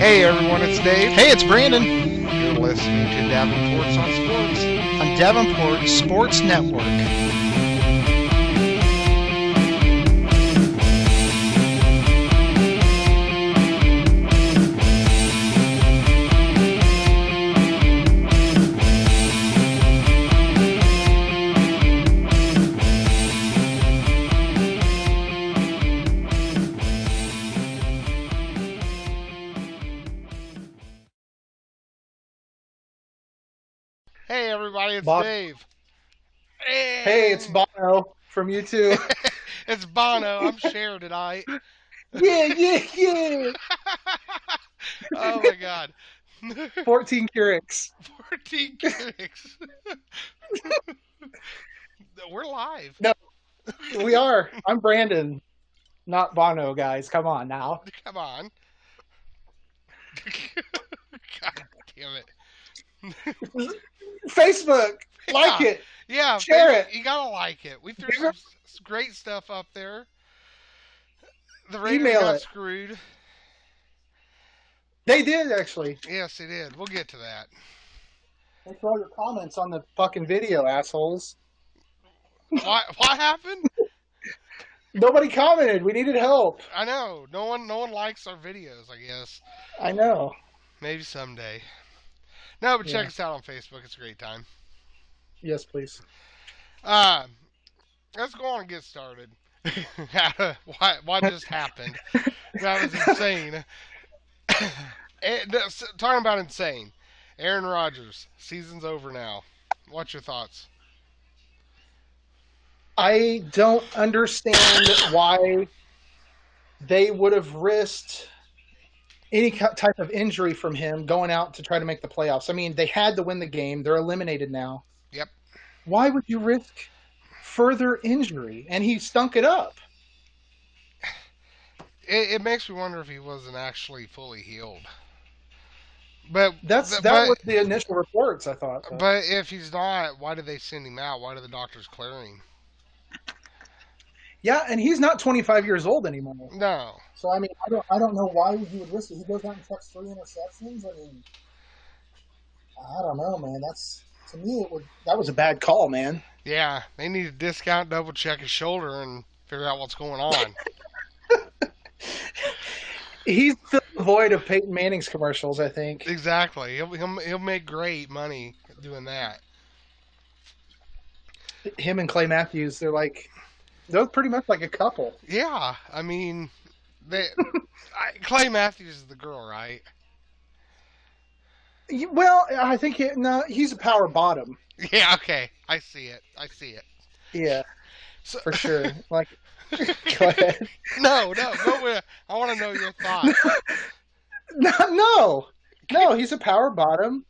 Hey everyone, it's Dave. Hey, it's Brandon. You're listening to Davenports on Sports. On Davenports Sports Network. Hey everybody, it's Bob. Dave. Hey, it's Bono from YouTube. It's Bono. I'm Cher tonight. Yeah. Oh my God. 14 Keurigs. 14 gigs. We're live. No, we are. I'm Brandon, not Bono, guys. Come on now. Come on. God damn it. Facebook, like Yeah. it. Yeah, Share it. You gotta like it. We threw some great stuff up there. The Raiders Email got it. screwed. They did, actually. Yes, they did. We'll get to that. Thanks for all your comments on the fucking video, assholes. What happened? Nobody commented. We needed help. I know. No one likes our videos, I guess. I know. Maybe someday. No, but check Yeah. us out on Facebook. It's a great time. Yes, please. Let's go on and get started. What just happened? That was insane. Talking about insane. Aaron Rodgers, season's over now. What's your thoughts? I don't understand why they would have risked any type of injury from him going out to try to make the playoffs. I mean, they had to win the game. They're eliminated now. Yep. Why would you risk further injury? And he stunk it up. It makes me wonder if he wasn't actually fully healed. But That was the initial reports, I thought. But if he's not, why did they send him out? Why did the doctors clear him? Yeah, and he's not 25 years old anymore. No. So I mean, I don't know why he would risk it. He goes out and chucks 3 interceptions. I mean, I don't know, man. To me, that was a bad call, man. Yeah, they need to discount, double check his shoulder, and figure out what's going on. He's the void of Peyton Manning's commercials, I think. Exactly. He'll make great money doing that. Him and Clay Matthews, they're pretty much like a couple. Yeah, I mean, Clay Matthews is the girl, right? Well, I think he's a power bottom. Yeah, okay. I see it. Yeah, So, for sure. Go ahead. No, go with. I want to know your thoughts. No, he's a power bottom.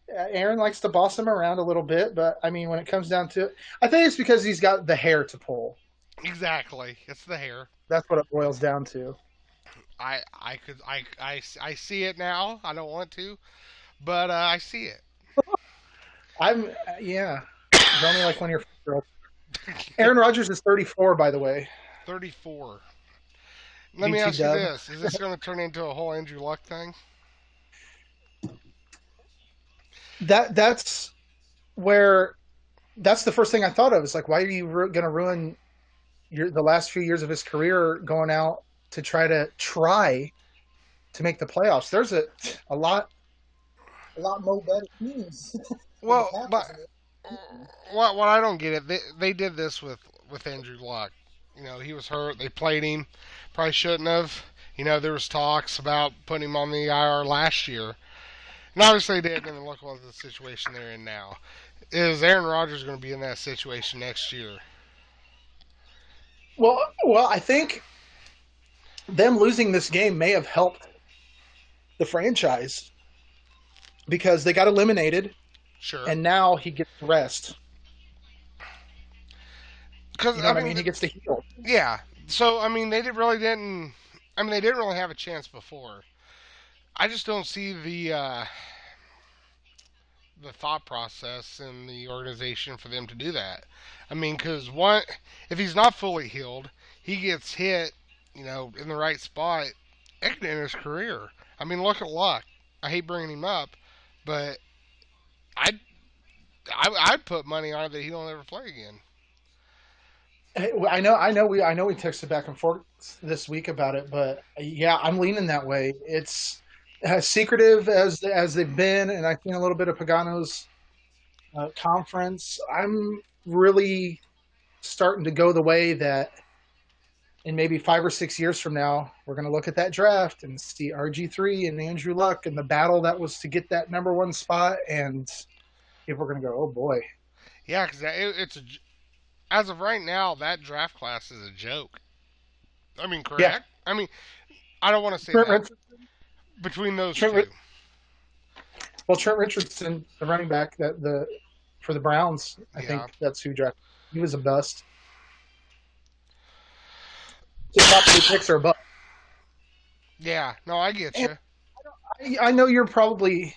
Aaron likes to boss him around a little bit, but I mean, when it comes down to it, I think it's because he's got the hair to pull. Exactly. It's the hair. That's what it boils down to. I see it now. I don't want to, but I see it. Yeah. It's only like when you're. Aaron Rodgers is 34, by the way. 34. Let me ask you this: is this going to turn into a whole Andrew Luck thing? That's the first thing I thought of. It's like, why are you going to ruin the last few years of his career going out to try to make the playoffs? There's a lot more better teams. Well, but what I don't get it, they did this with Andrew Luck. You know, he was hurt. They played him. Probably shouldn't have. You know, there was talks about putting him on the IR last year. And obviously they didn't, and look what the situation they're in now. Is Aaron Rodgers going to be in that situation next year? Well, I think them losing this game may have helped the franchise because they got eliminated. Sure. And now he gets rest. Because I mean, he gets to heal. Yeah. So I mean, they didn't really have a chance before. I just don't see the thought process in the organization for them to do that. I mean, because if he's not fully healed, he gets hit, in the right spot, it could end his career. I mean, look at Luck. I hate bringing him up, but I'd I'd put money on it that he don't ever play again. I know we texted back and forth this week about it, but yeah, I'm leaning that way. It's as secretive as they've been, and I've seen a little bit of Pagano's conference. I'm really starting to go the way that in maybe 5 or 6 years from now, we're going to look at that draft and see RG3 and Andrew Luck and the battle that was to get that number one spot, and if we're going to go, oh boy, Yeah, because it's as of right now, that draft class is a joke. I mean, yeah, correct? I mean, I don't want to say Trent that Richardson, between those Trent, two. well, Trent Richardson, the running back that the for the Browns, I Yeah, think that's who drafted. He was a bust. So top three picks are a bust. yeah. No, I get And you. I know you probably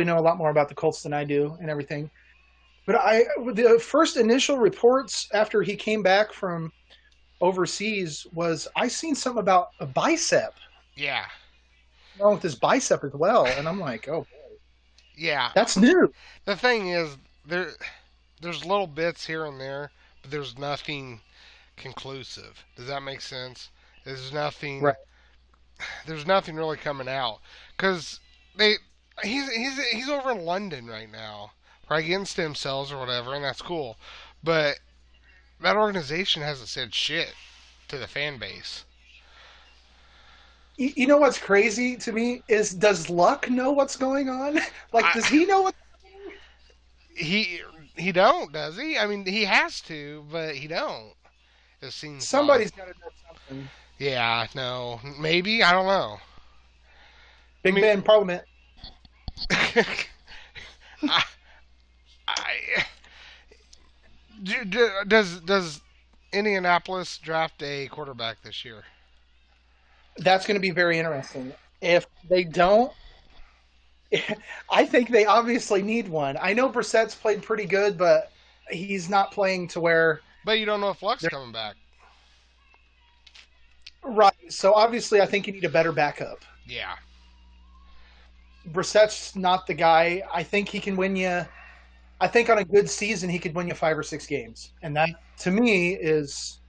know a lot more about the Colts than I do and everything. But the first initial reports after he came back from overseas was I seen something about a bicep Yeah, wrong with his bicep as well, and I'm like, oh, yeah. that's new. The thing is, there's little bits here and there, but there's nothing conclusive. Does that make sense? There's Right. nothing. There's nothing really coming out because they he's over in London right now, probably getting stem cells or whatever, and that's cool. But that organization hasn't said shit to the fan base. You know what's crazy to me is does Luck know what's going on? Like, I, does he know what? he he don't, does he? I mean, he has to, but he don't. It seems like. Somebody's got to know something. Yeah, no, maybe I don't know. I Big mean, Ben Parliament. I, I does Indianapolis draft a quarterback this year? That's going to be very interesting. If they don't, I think they obviously need one. I know Brissett's played pretty good, but he's not playing to where But you don't know if Luck's they're coming back. right. So obviously, I think you need a better backup. Yeah, Brissett's not the guy. I think he can win you. I think on a good season, he could win you 5 or 6 games, and that to me is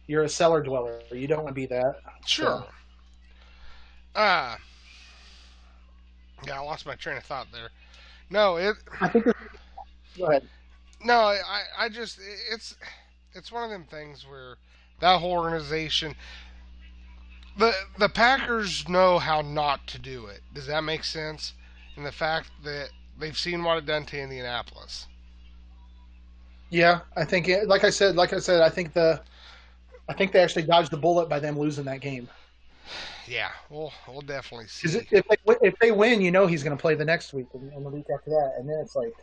you're a cellar dweller. You don't want to be that. So sure. Uh yeah, I lost my train of thought there. No, it I think. Go ahead. no, I just it's one of them things where that whole organization the Packers know how not to do it. Does that make sense? And the fact that they've seen what it done to Indianapolis. Yeah, I think like I said, I think they actually dodged the bullet by them losing that game. Yeah, we'll definitely Because see. if they win, you know he's going to play the next week and the week after that, and then it's like,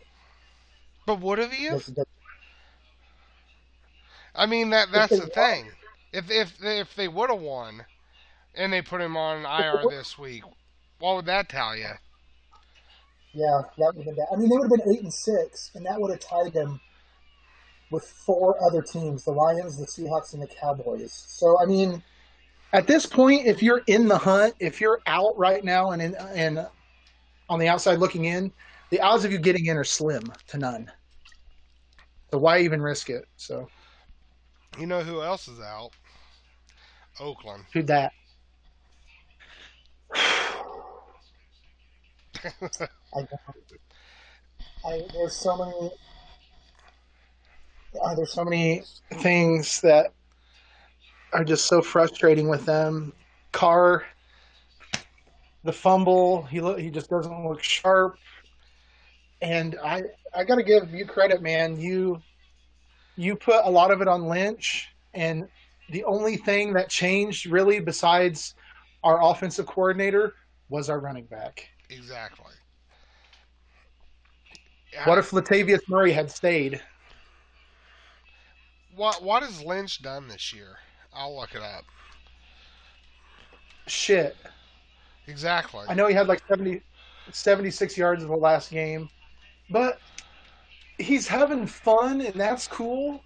But would have you? does, does, I mean if that's they the won, thing. If they would have won and they put him on if they IR won, this week, what would that tell you? yeah, that would have been bad. I mean, they would have been 8-6, and that would have tied them with four other teams: the Lions, the Seahawks, and the Cowboys. So, I mean, at this point, if you're in the hunt, if you're out right now and on the outside looking in, the odds of you getting in are slim to none. So why even risk it? So You know who else is out? Oakland. who that? I, there's so many there's so many things that are just so frustrating with them. Carr, the fumble, he just doesn't look sharp. And I got to give you credit, man. You put a lot of it on Lynch, and the only thing that changed really, besides our offensive coordinator, was our running back. Exactly. What Yeah. if Latavius Murray had stayed? What has Lynch done this year? I'll look it up. Shit. Exactly. I know he had like 76 yards in the last game, but he's having fun, and that's cool.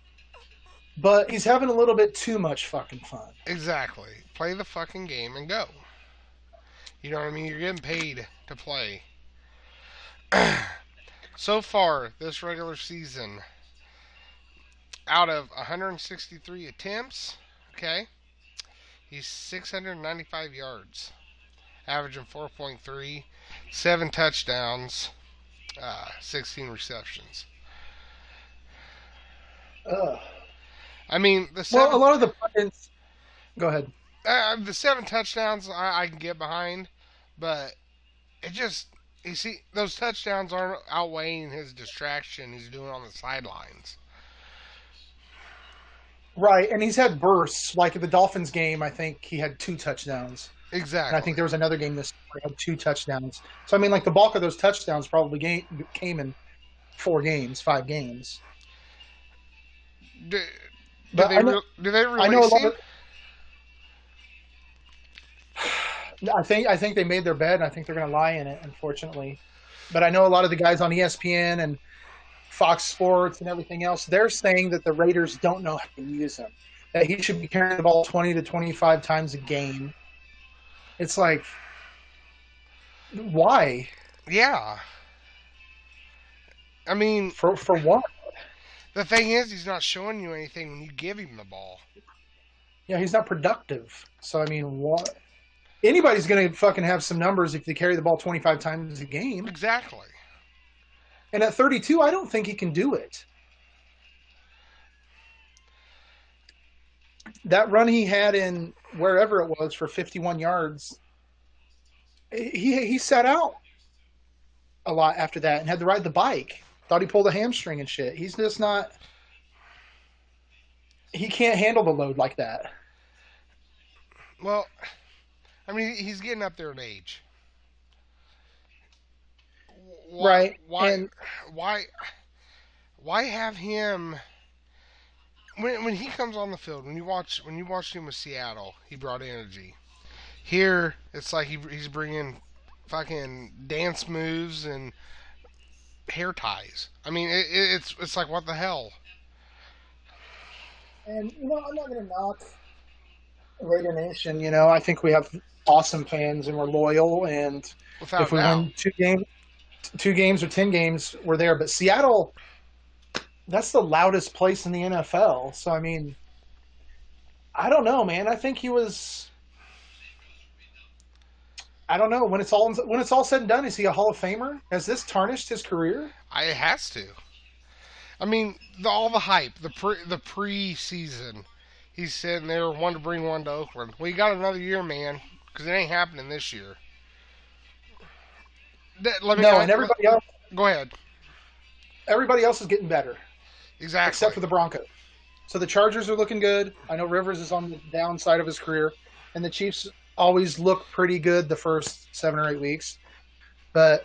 But he's having a little bit too much fucking fun. Exactly. Play the fucking game and go. You know what I mean? You're getting paid to play. So far, this regular season, out of 163 attempts, okay, he's 695 yards, averaging 4.3, 7 touchdowns, 16 receptions. Ugh. I mean, Well, a lot of the pundits. Go ahead. the 7 touchdowns I can get behind, but it just you see those touchdowns aren't outweighing his distraction he's doing on the sidelines. Right, and he's had bursts. Like the Dolphins game, I think he had 2 touchdowns. And I think Exactly. there was another game this where he had 2 touchdowns. So I mean, like the bulk of those touchdowns probably came in 4 games, 5 games. Do, But do they I know a release lot him? of. I think they made their bed, and I think they're going to lie in it, unfortunately. But I know a lot of the guys on ESPN and Fox Sports and everything else. They're saying that the Raiders don't know how to use him. That he should be carrying the ball 20 to 25 times a game. It's like, why? Yeah. I mean, For what? the thing is, he's not showing you anything when you give him the ball. Yeah, he's not productive. So I mean, what? Anybody's going to fucking have some numbers if they carry the ball 25 times a game. Exactly. And at 32, I don't think he can do it. That run he had in wherever it was for 51 yards, he sat out a lot after that and had to ride the bike. Thought he pulled a hamstring and shit. He's just not. He can't handle the load like that. Well, I mean, he's getting up there in age. Why? Right. Why? And Why? Why have him? When he comes on the field, when you watch him with Seattle, he brought energy. Here, it's like he's bringing fucking dance moves and hair ties. I mean, it's like what the hell? I'm not going to knock Raider Nation. I think we have awesome fans and we're loyal. And Without if a we doubt. win 2 games or 10 games, we're there. But Seattle, that's the loudest place in the NFL. So I mean, I don't know, man. I think he was. I don't know when it's all said and done. Is he a Hall of Famer? Has this tarnished his career? It has to. I mean, all the hype, the pre-season. He's sitting there, one to bring one to Oakland. Well, you got another year, man, because it ain't happening this year. Let me No, and go ahead. everybody else is getting better Exactly. except for the Broncos. So the Chargers are looking good. I know Rivers is on the downside of his career, and the Chiefs always look pretty good the first 7 or 8 weeks. But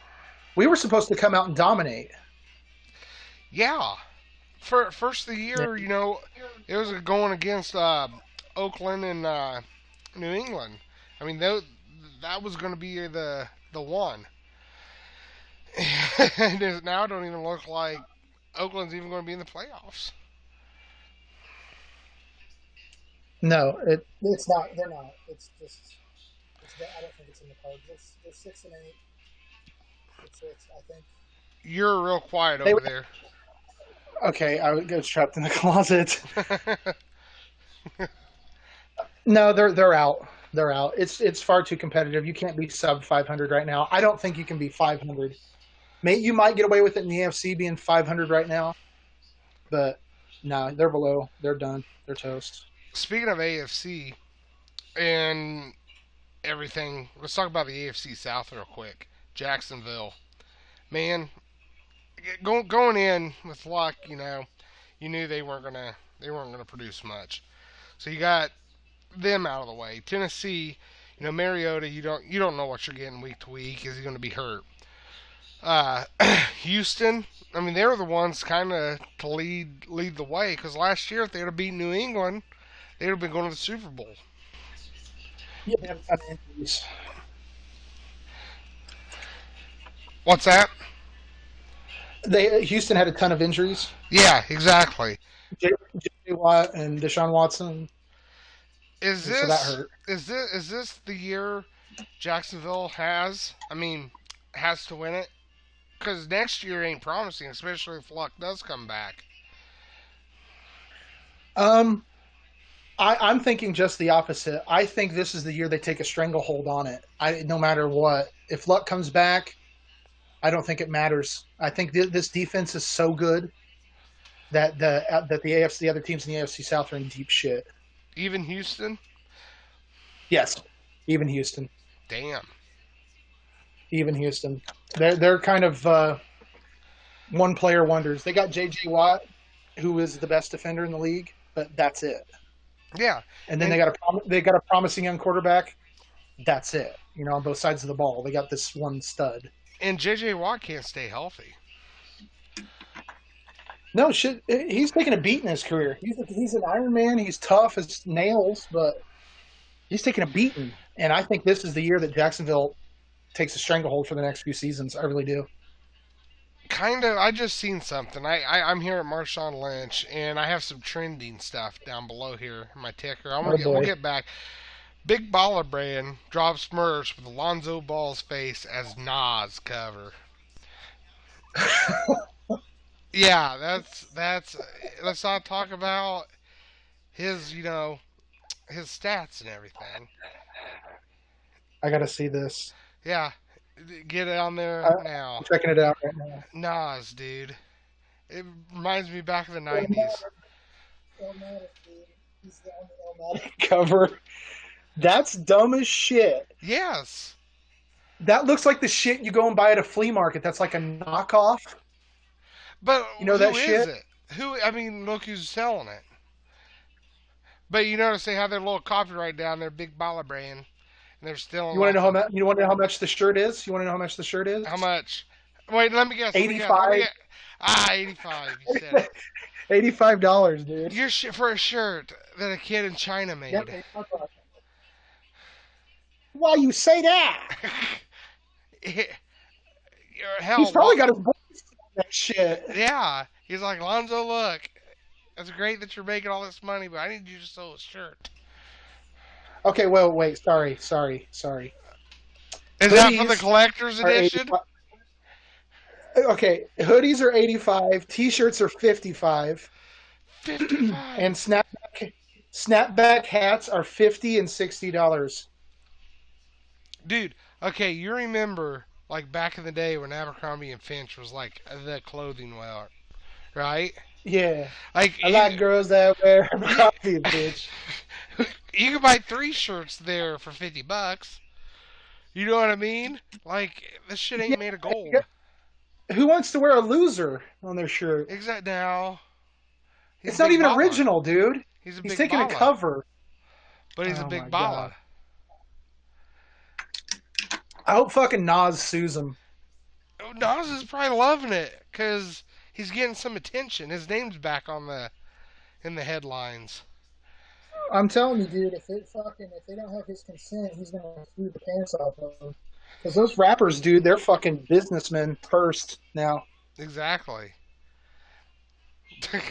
we were supposed to come out and dominate. Yeah. For first of the Yeah. year, it was going against Oakland and New England. I mean, that was going to be the one. And now it don't even look like Oakland's even going to be in the playoffs. No, it's not. They're not. It's just. I don't think it's in the cards. It's 6-8. It's. I think You're real quiet they. over there. Okay, I would go trapped in the closet. No, they're out. They're out. It's far too competitive. You can't be sub 500 right now. I don't think you can be 500. You might get away with it in the AFC being 500 right now, but no, they're below. They're done. They're toast. Speaking of AFC and everything, let's talk about the AFC South real quick. Jacksonville, man, going in with luck, you knew they weren't gonna produce much. So you got them out of the way. Tennessee, Mariota, you don't know what you're getting week to week. Is he going to be hurt? Uh, Houston, I mean, they were the ones kind of to lead the way because last year if they'd have beaten New England, they'd have been going to the Super Bowl. Yeah, they have injuries. What's that? Houston had a ton of injuries. Yeah, exactly. J. Watt and Deshaun Watson, Is so that this hurt. is this the year? Jacksonville has to win it because next year ain't promising, especially if Luck does come back. Um, I'm thinking just the opposite. I think this is the year they take a stranglehold on it. No matter what, if Luck comes back, I don't think it matters. I think this defense is so good that the AFC, the other teams in the AFC South are in deep shit. Even Houston, Yes, even Houston, damn. even Houston, they're kind of one player wonders. They got J.J. Watt, who is the best defender in the league, but that's it. Yeah, And then and they got a promising young quarterback. That's it. You know, on both sides of the ball, they got this one stud. and JJ Watt can't stay healthy. No shit, he's taking a beat in his career. He's an Iron Man. He's tough as nails, but he's taking a beating. And I think this is the year that Jacksonville takes a stranglehold for the next few seasons. I really do. Kind of. I just seen something. I'm here at Marshawn Lynch, and I have some trending stuff down below here. My ticker. Oh We'll boy. get back. Big Baller Brand drops merch with Alonzo Ball's face as Nas cover. Yeah, that's. Let's not talk about his his stats and everything. I got to see this. Yeah, get it on there I'm now. checking it out right now. Nas, dude. It reminds me back of the '90s. He's the only cover. That's dumb as shit. Yes, That looks like the shit you go and buy at a flea market. That's like a knockoff. but You know that who is shit? it? Who? I mean, look who's selling it. But you notice they have their little copyright down there, Big Baller Brand, and they're still You want to know like how much? You want to know how much the shirt is? You want to know how much the shirt is? how much? Wait, let me guess. Let me guess. Let me 85 guess. 85. You said it. $85, dude. Your for a shirt that a kid in China Yep. made. Why you say that? He's Hell, probably got his voice on that shit. yeah. He's like, Lonzo, look, it's great that you're making all this money, but I need you to sew a shirt. Okay, well, wait. Sorry. Is that for the Hoodies collector's are edition? 85. Okay, hoodies are 85, t-shirts are 55, 55. and snapback hats are 50 and $60. Dude, okay, you remember like back in the day when Abercrombie and Finch was like the clothing wear, right? Yeah, Like I like girls that wear you, coffee, bitch. you could buy 3 shirts there for $50. You know what I mean? Like this shit ain't made of Yeah, gold. who wants to wear a loser on their shirt? Exact now. He's a It's not big even baller. original, dude. He's a He's big taking a baller. cover. But he's a Oh big my god. baller. I hope fucking Nas sues him. Nas is probably loving it because he's getting some attention. His name's back on the in the headlines. I'm telling you, dude, if they don't have his consent, he's gonna sue the pants off of them. Because those rappers, dude, they're fucking businessmen first now. Exactly.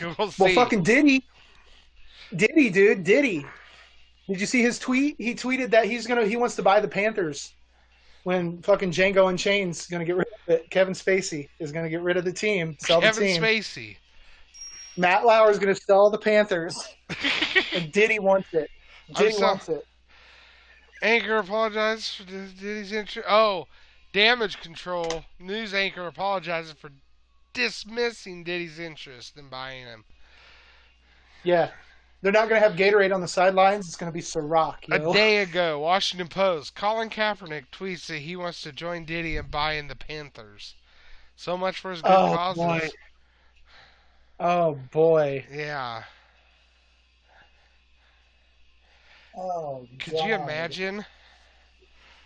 We'll Well, see. fucking Diddy. Did you see his tweet? He tweeted that he wants to buy the Panthers when fucking Django Unchained's gonna get rid of it. Kevin Spacey is gonna get rid of the team, sell the Kevin team. Spacey. Matt Lauer is gonna sell the Panthers, and Diddy wants it. I'm Diddy so wants it. Anchor apologizes for Diddy's intro. Oh, Damage Control news anchor apologizes for dismissing Diddy's interest in buying him. Yeah, they're not gonna have Gatorade on the sidelines. It's gonna be Ciroc, A yo. day ago, Washington Post, Colin Kaepernick tweets that he wants to join Diddy in buying the Panthers. So much for his good Oh boy. causes. Oh boy. Yeah. Oh Could you god. imagine?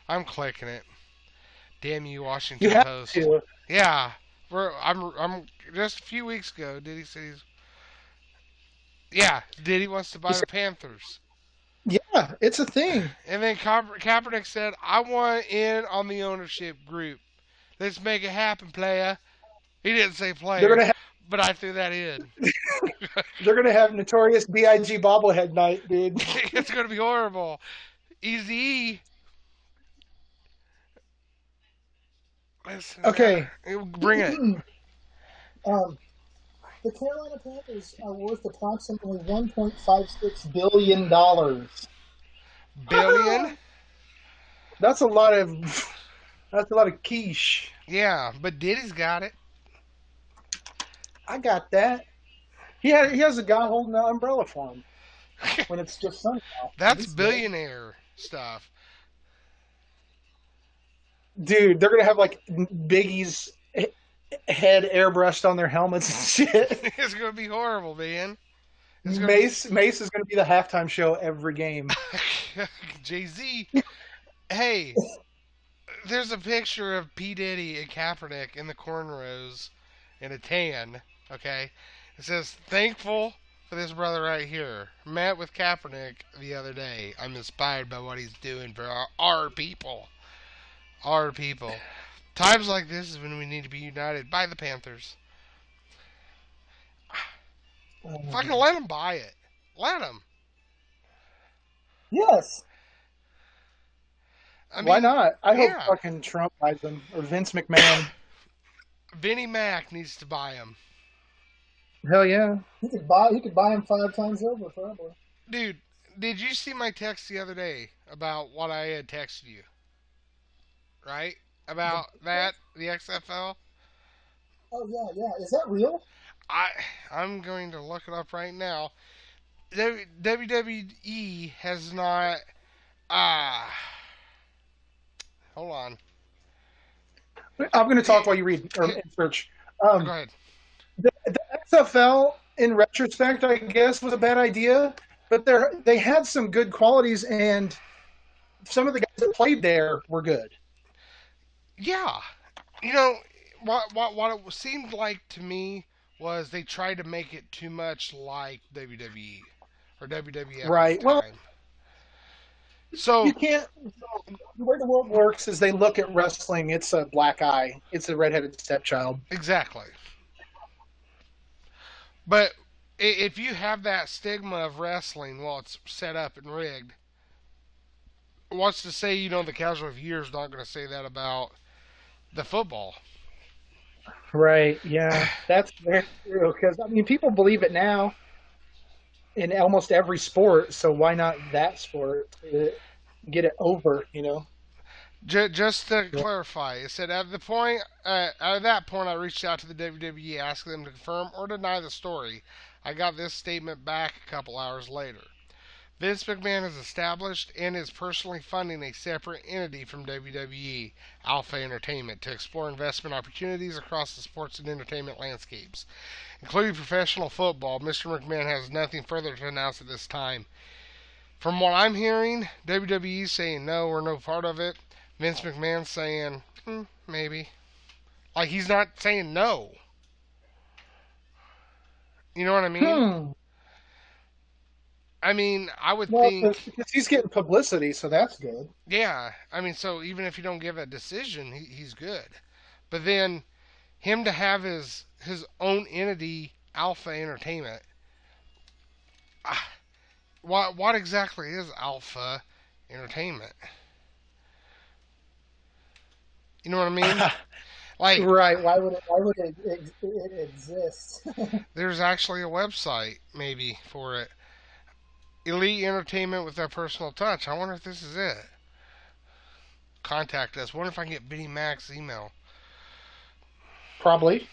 I'm clicking it. Damn you, You Washington have Post. to. Yeah. I'm just a few weeks ago, Diddy said yeah, Diddy wants to He buy the said, Panthers. yeah, it's a thing. And then Kaepernick said, I want in on the ownership group. Let's make it happen, player. He didn't say They're player, gonna have but I threw that in. they're gonna have Notorious B.I.G. bobblehead night, dude. It's going to be horrible. Easy. Listen, Okay. bring it. um, the Carolina Panthers are worth approximately $1.56 billion. Billion? That's a lot of that's a lot of quiche. Yeah, but Diddy's got it. I got that. He has a guy holding the umbrella for him when it's just sunny out. That's He's good. billionaire stuff. Dude, they're gonna have like Biggie's head airbrushed on their helmets and shit. It's gonna be horrible, man. It's gonna be Mace is gonna be the halftime show every game. Jay Z. Hey, there's a picture of P Diddy and Kaepernick in the cornrows in a tan. Okay, it says thankful for this brother right here. Met with Kaepernick the other day. I'm inspired by what he's doing for our people. Our people. Times like this is when we need to be united by the Panthers. Fucking let them buy it. Let them. Yes. I Why mean, not? I hope yeah. fucking Trump buys them or Vince McMahon. Vinnie Mac needs to buy them. Hell yeah. He could buy him 5 times over probably. Dude, did you see my text the other day about what I had texted you? Right? The, About that, the XFL? oh yeah, yeah. Is that real? I I'm going to look it up right now. WWE has not ah hold on. I'm going to talk It, while you read or it, search. go Um, ahead. the XFL, in retrospect, I guess, was a bad idea, but they had some good qualities, and some of the guys that played there were good. Yeah. You know, what it seemed like to me was they tried to make it too much like WWE or WWF at the Right. Well, time. So you can't. The way the world works is they look at wrestling. It's a black eye. It's a redheaded stepchild. exactly. But if you have that stigma of wrestling, well, it's set up and rigged. What's to say, the casual viewer is not going to say that about the football? Right. Yeah. That's very true. Because I mean, people believe it now in almost every sport. So why not that sport to get it over? You know. Just to clarify, it said at that point, I reached out to the WWE, asking them to confirm or deny the story. I got this statement back a couple hours later. Vince McMahon has established and is personally funding a separate entity from WWE, Alpha Entertainment, to explore investment opportunities across the sports and entertainment landscapes, including professional football. Mr. McMahon has nothing further to announce at this time. From what I'm hearing, WWE saying no, we're no part of it. Vince McMahon saying maybe. Like he's not saying no. You know what I mean? Hmm. I mean, I would Well, think, because he's getting publicity, so that's good. yeah. I mean, so even if you don't give a decision, he's good. But then him to have his own entity, Alpha Entertainment. ah, what exactly is Alpha Entertainment? You know what I mean? Like, Right. Why would it exist? there's actually a website maybe for it. Elite Entertainment with their personal touch. I wonder if this is it. Contact us. Wonder if I can get Benny Mac's email. Probably.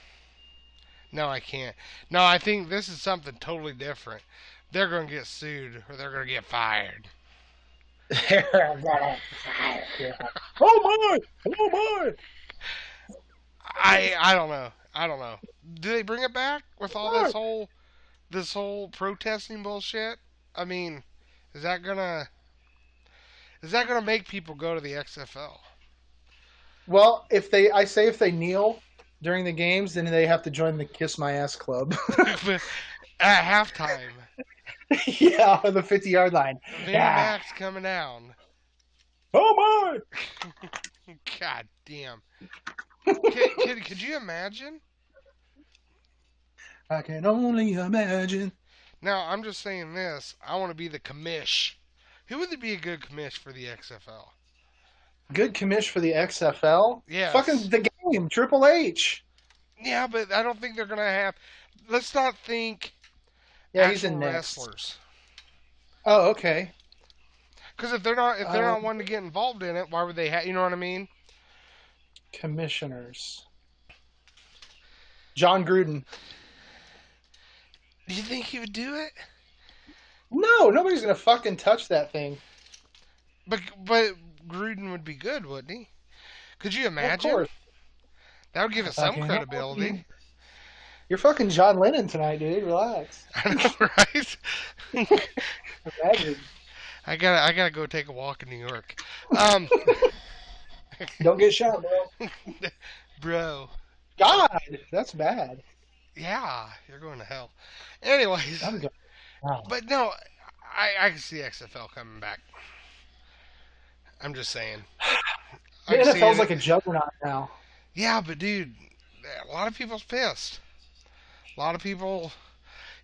No, I can't. No, I think this is something totally different. They're going to get sued or they're going to get fired. Oh my! Oh my! I don't know. I don't know. Do they bring it back with all Oh. this whole protesting bullshit? I mean, is that gonna is that gonna make people go to the XFL Well, if they kneel during the games, then they have to join the Kiss My Ass Club. at halftime? Yeah, on the 50-yard line. Vinnie Yeah. Mac's coming down. Oh my! God damn. Could you imagine? I can only imagine. Now, I'm just saying this. I want to be the commish. Who would be a good commish for the XFL? Good commish for the XFL. Fucking Yes. the game name, Triple H. Yeah, but I don't think they're gonna have. Let's not think Yeah, he's actual in next. wrestlers. Oh, okay. Because if they're not Um, wanting to get involved in it, why would they have? You know what I mean? Commissioners. John Gruden. Do you think he would do it? No, nobody's gonna fucking touch that thing. But Gruden would be good, wouldn't he? Could you Well, of imagine? course. That would give it some Fucking hell, credibility. dude. You're fucking John Lennon tonight, dude. Relax. I know, right? Imagine. I gotta go take a walk in New York. Um, Don't get shot, bro. bro. God, that's bad. Yeah, you're going to hell. Anyways, I'm going. Wow. but no, I can see XFL coming back. I'm just saying. The I can see NFL's it. like a juggernaut now. Yeah, but dude, a lot of people's pissed. A lot of people.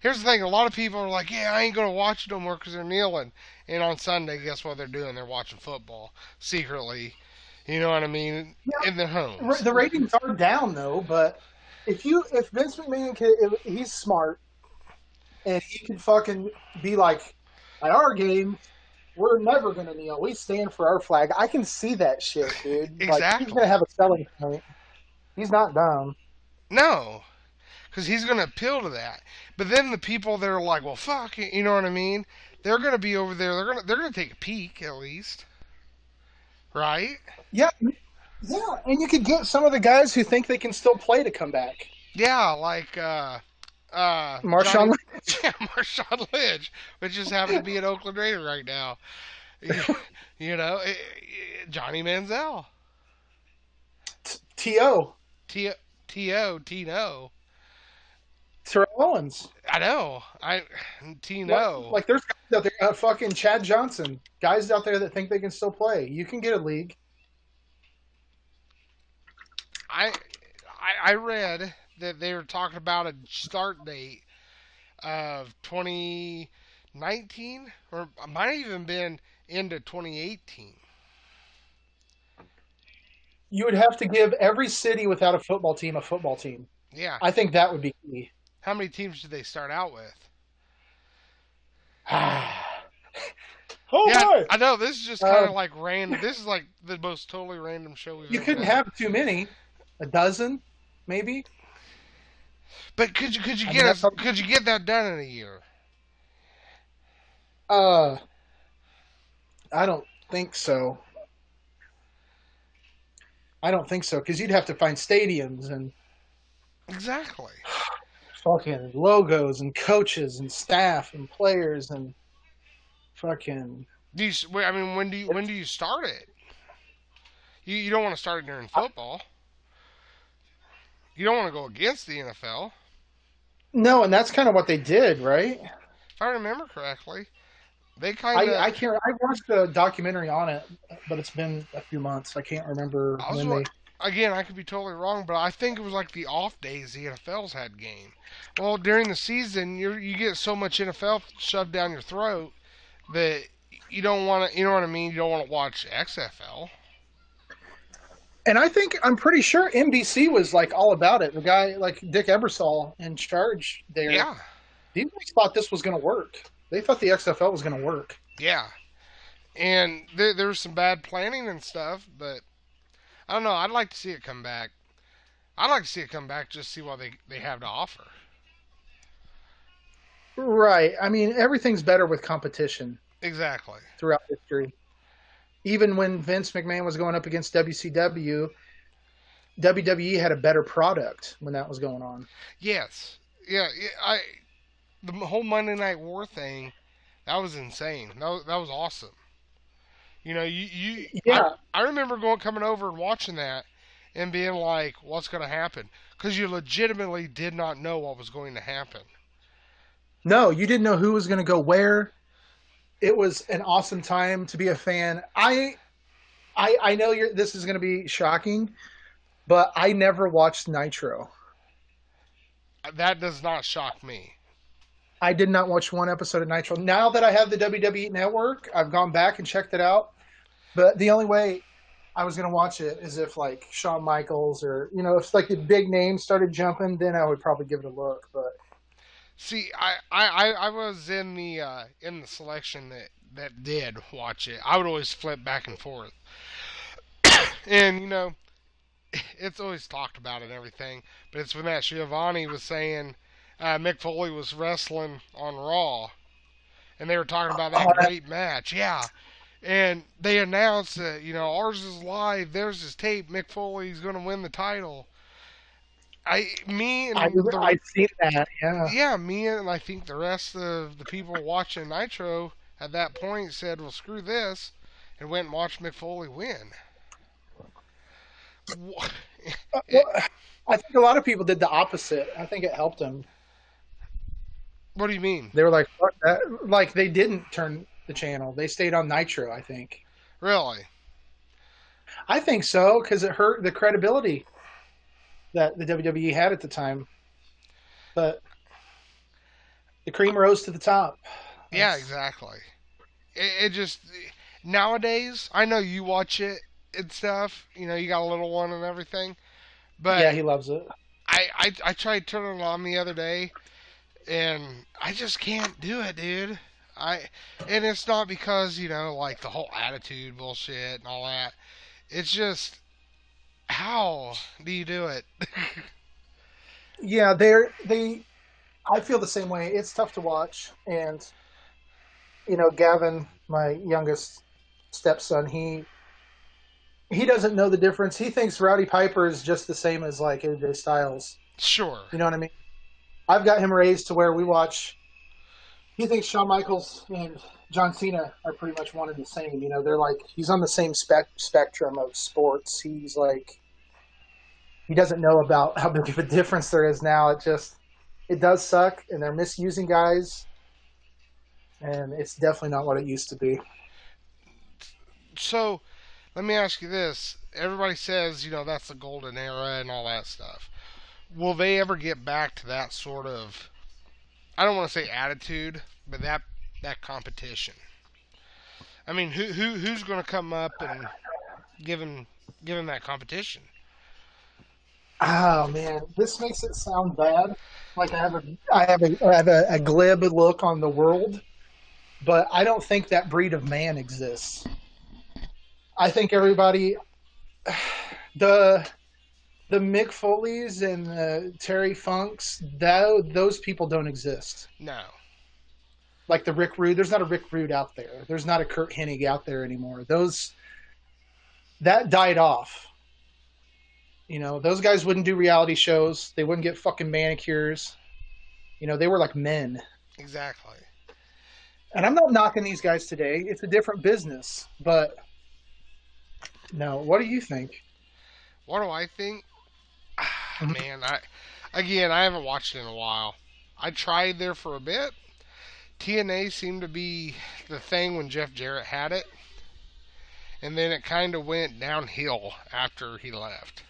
Here's the thing: a lot of people are like, "Yeah, I ain't gonna watch it no more because they're kneeling." And on Sunday, guess what they're doing? They're watching football secretly. You know what I mean? Yeah, In their homes. the ratings are down though, but if Vince McMahon can, if he's smart and he can fucking be like, at our game, we're never gonna kneel. We stand for our flag. I can see that shit, dude. Like he's Exactly. gonna have a selling point. He's not dumb. No, because he's gonna appeal to that. But then the people that are like, "Well, fuck," you know what I mean? They're gonna be over there. They're gonna take a peek at least, right? Yeah, yeah, and you could get some of the guys who think they can still play to come back. Yeah, like Marshawn Johnny, Lynch, yeah, Marshawn Lynch, which just happened to be an Oakland Raider right now. You know, Johnny Manziel, T.O., T T.O. Tino. Terrell Owens. I know, Tino. Like there's guys out there, fucking Chad Johnson, guys out there that think they can still play. You can get a league. I I read that they were talking about a start date of 2019, or it might have even been into 2018. You would have to give every city without a football team a football team. Yeah. I think that would be key. How many teams did they start out with? Oh Yeah, boy! I know this is just kind of like random. This is like the most totally random show we've You ever couldn't done. have too many. A dozen, maybe. But could you I mean, get that's us? Could you get that done in a year? uh, I don't think so. I don't think so because you'd have to find stadiums and Exactly. fucking logos and coaches and staff and players and fucking. I mean, when do you start it? You don't want to start it during football. You don't want to go against the NFL. No, and that's kind of what they did, right? If I remember correctly, they kind of. I can't. I watched a documentary on it, but it's been a few months. I can't remember I was when they. again, I could be totally wrong, but I think it was like the off days the NFL's had game. Well, during the season, you get so much NFL shoved down your throat that you don't want to. You know what I mean? You don't want to watch XFL. And I think I'm pretty sure NBC was like all about it. The guy like Dick Ebersol in charge there. Yeah, These guys thought this was going to work. They thought the XFL was going to work. yeah. And there was some bad planning and stuff, but I don't know. I'd like to see it come back. I'd like to see it come back just to see what they have to offer. Right. I mean, everything's better with competition Exactly. throughout history. Even when Vince McMahon was going up against WCW, WWE had a better product when that was going on. Yes. Yeah. The whole Monday Night War thing, that was insane. That was awesome. You know, Yeah. I remember coming over and watching that and being like, what's going to happen? Because you legitimately did not know what was going to happen. No, you didn't know who was going to go where. It was an awesome time to be a fan. I know this is going to be shocking, but I never watched Nitro. That does not shock me. I did not watch one episode of Nitro. Now that I have the WWE Network, I've gone back and checked it out. But the only way I was gonna watch it as if like Shawn Michaels or if like the big names started jumping, then I would probably give it a look. But See, I was in the selection that did watch it. I would always flip back and forth, and it's always talked about and everything. But it's when that Giovanni was saying Mick Foley was wrestling on Raw, and they were talking about that oh, great match. Yeah, and they announced that ours is live. There's his tape. Mick Foley's going to win the title. Me I and the I've seen that. Yeah. Yeah, me and I think the rest of the people watching Nitro at that point said, "Well, screw this," and went and watched Mick Foley win. Well, It, I think a lot of people did the opposite. I think it helped them. what do you mean? They were like, "Fuck that!" Like they didn't turn the channel. They stayed on Nitro. I think. Really? I think so because it hurt the credibility that the WWE had at the time. But the cream rose to the top. Yeah, That's exactly. It just nowadays. I know you watch it and stuff. You got a little one and everything. yeah, But he loves it. I tried turning it on the other day, and I just can't do it, dude. I and it's not because like the whole attitude bullshit and all that. It's just how do you do it? Yeah, they. I feel the same way. It's tough to watch, and Gavin, my youngest stepson, he doesn't know the difference. He thinks Rowdy Piper is just the same as like AJ Styles. Sure. You know what I mean? I've got him raised to where we watch. He thinks Shawn Michaels and John Cena are pretty much one and the same. They're like he's on the same spectrum of sports. He's like he doesn't know about how big of a difference there is now. It does suck, and they're misusing guys, and it's definitely not what it used to be. So let me ask you this. Everybody says, that's the golden era and all that stuff. Will they ever get back to that sort of, I don't want to say attitude, but that competition? I mean, who's going to come up and give him that competition? Oh man, this makes it sound bad. Like I have a glib look on the world, but I don't think that breed of man exists. I think everybody, the the Mick Foleys and the Terry Funks, those people don't exist. No. Like the Rick Rude, there's not a Rick Rude out there. There's not a Kurt Hennig out there anymore. Those that died off. Those guys wouldn't do reality shows. They wouldn't get fucking manicures. They were like men. Exactly. And I'm not knocking these guys today. It's a different business. But no, what do you think? What do I think? Mhm. Man, I haven't watched it in a while. I tried there for a bit. TNA seemed to be the thing when Jeff Jarrett had it, and then it kind of went downhill after he left.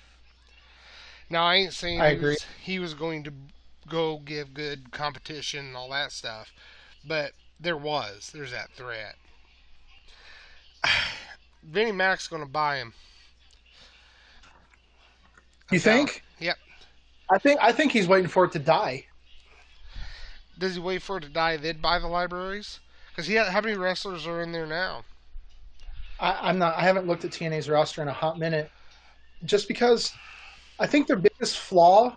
Now I ain't saying I agree. he was going to go give good competition and all that stuff, but there's that threat. Vinnie Mac's going to buy him. I'm You telling. think? Yep. I think he's waiting for it to die. Does he wait for it to die then buy the libraries? Because how many wrestlers are in there now? I'm not. I haven't looked at TNA's roster in a hot minute, just because I think their biggest flaw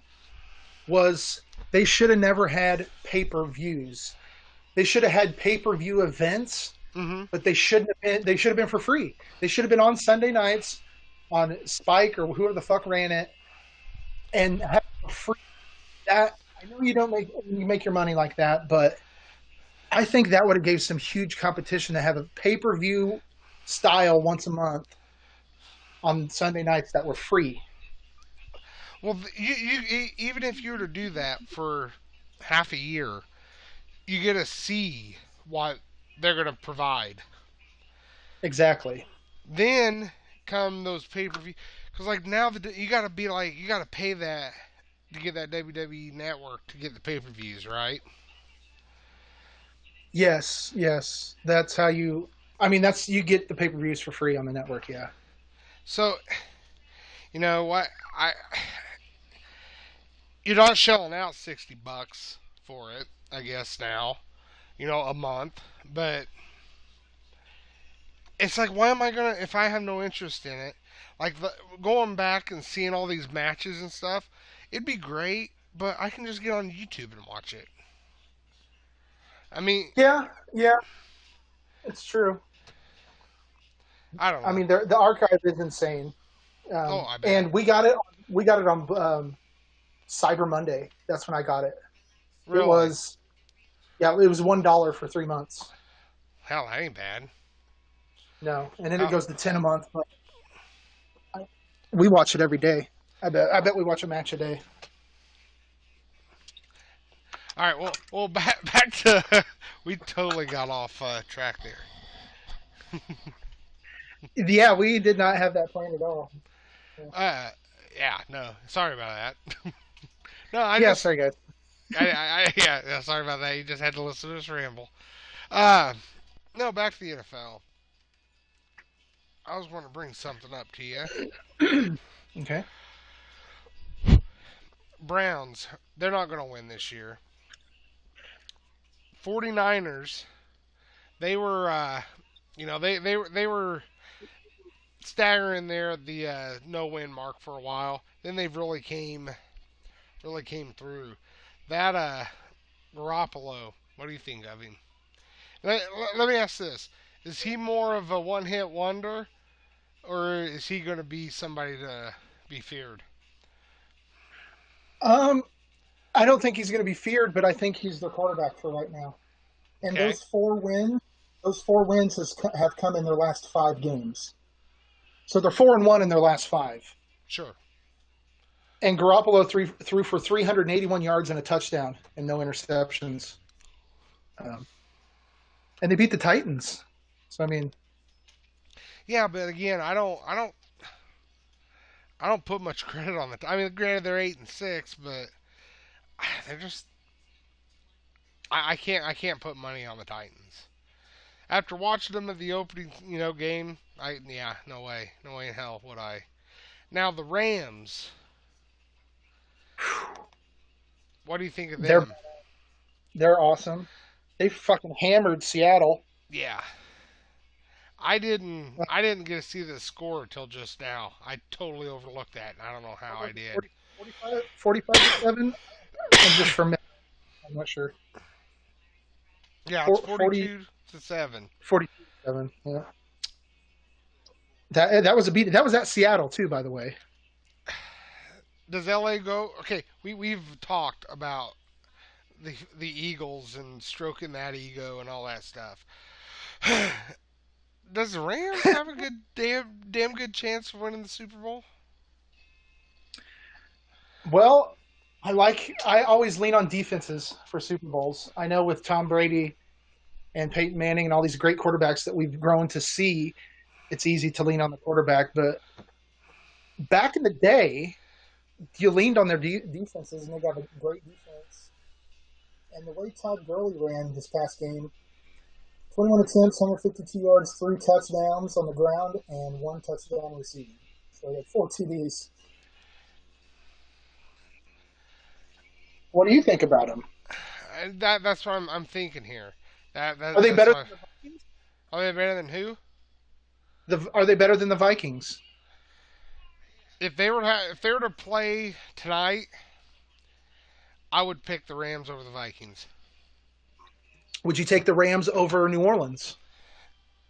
was they should have never had pay-per-views. They should have had pay-per-view events, Mm-hmm. but they shouldn't have been. They should have been for free. They should have been on Sunday nights on Spike or whoever the fuck ran it, and have free. That I know you make your money like that, but I think that would have gave some huge competition to have a pay-per-view style once a month on Sunday nights that were free. Well, even if you were to do that for half a year, you get to see what they're going to provide. Exactly. Then come those pay per view, because like now you got to be like you got to pay that to get that WWE network to get the pay per views, right? Yes, yes. That's how you. I mean, that's you get the pay-per-views for free on the network. Yeah. So you know what? I You're not shelling out $60 for it. I guess now, a month, but it's like, why am I gonna if I have no interest in it? Like going back and seeing all these matches and stuff, it'd be great, but I can just get on YouTube and watch it. I mean, Yeah, yeah, it's true. I don't I know. mean, the archive is insane, Oh, I bet. and we got it on Cyber Monday. That's when I got it. It Really? was yeah, it was $1 for 3 months. Hell, that ain't bad. No, and then it How? goes to 10 a month. But we watch it every day. I bet we watch a match a day. All right. Well, back to we totally got off track there. Yeah, we did not have that plan at all. Yeah, Uh, yeah. No, sorry about that. No, I yeah just sorry guys. yeah, sorry about that. You just had to listen to us ramble. Uh, no, back to the NFL. I was going to bring something up to you. Okay. Browns, they're not going to win this year. 49ers, they were, they were staggering there at the no win mark for a while. Then they've really came through. That Garoppolo, what do you think of him? Let me ask this: is he more of a one hit wonder, or is he going to be somebody to be feared? Um, I don't think he's going to be feared, but I think he's the quarterback for right now. And Okay, those four wins have come in their last 5 games. So they're 4-1 in their last five. sure. And Garoppolo threw for 381 yards and a touchdown and no interceptions. Um, and they beat the Titans. So I mean, Yeah, but again, I don't put much credit on the. I mean, granted they're 8-6, but they're just. I can't put money on the Titans. After watching them at the opening, game, yeah, no way in hell would I. Now the Rams, what do you think of they're them? they're awesome. They fucking hammered Seattle. Yeah, I didn't get to see the score until just now. I totally overlooked that, and I don't know how What was I it, did. 40, 45-7? I'm just from I'm not sure. Yeah, it's 40, 42-7. 47. Yeah. That was a beat. That was at Seattle too, by the way. Does LA go? Okay, we've talked about the Eagles and stroking that ego and all that stuff. Does the Rams have a good damn good chance of winning the Super Bowl? Well, I always lean on defenses for Super Bowls. I know with Tom Brady and Peyton Manning and all these great quarterbacks that we've grown to see, it's easy to lean on the quarterback. But back in the day, you leaned on their defenses, and they got a great defense. And the way Todd Gurley ran this past game, 21 attempts, 152 yards, 3 touchdowns on the ground, and 1 touchdown receiving. So he had 4 TDs. What do you think about him? That's what I'm thinking here. Are they That's better why. than the Vikings? Are they better than who? Are they better than the Vikings? If they were to play tonight, I would pick the Rams over the Vikings. Would you take the Rams over New Orleans?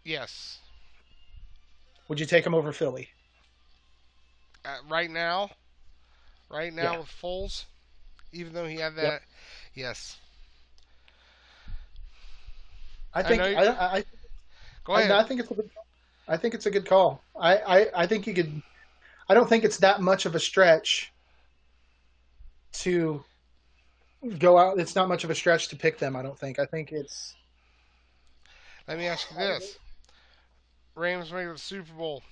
Yes. Would you take them over Philly? Right now Yeah. with Foles, even though he had Yep. that, yes. I I know. think Go ahead. I think it's a good. I think it's a good call. I think you could. I don't think it's that much of a stretch to go out. It's not much of a stretch to pick them. I don't think. I think it's. Let me ask you this: Rams make the Super Bowl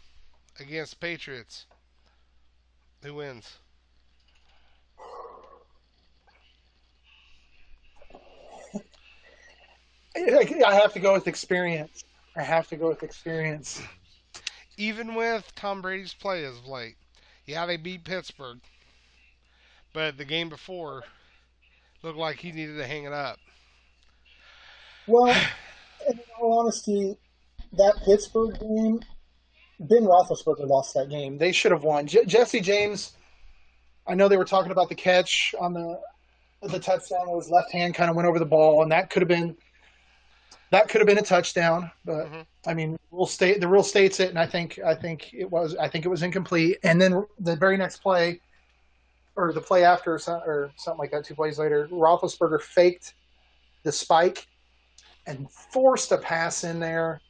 against the Patriots. Who wins? I have to go with experience. I have to go with experience. even with Tom Brady's play as of late. Yeah, they beat Pittsburgh, but the game before looked like he needed to hang it up. Well, in all honesty, that Pittsburgh game, Ben Roethlisberger lost that game. They should have won. Jesse James, I know they were talking about the catch on the touchdown with his left hand kind of went over the ball, and that could have been a touchdown. But Hmm. I mean, the rule states it, and I think it was incomplete. And then the very next play, or the play after, or something like that, 2 plays later, Roethlisberger faked the spike and forced a pass in there.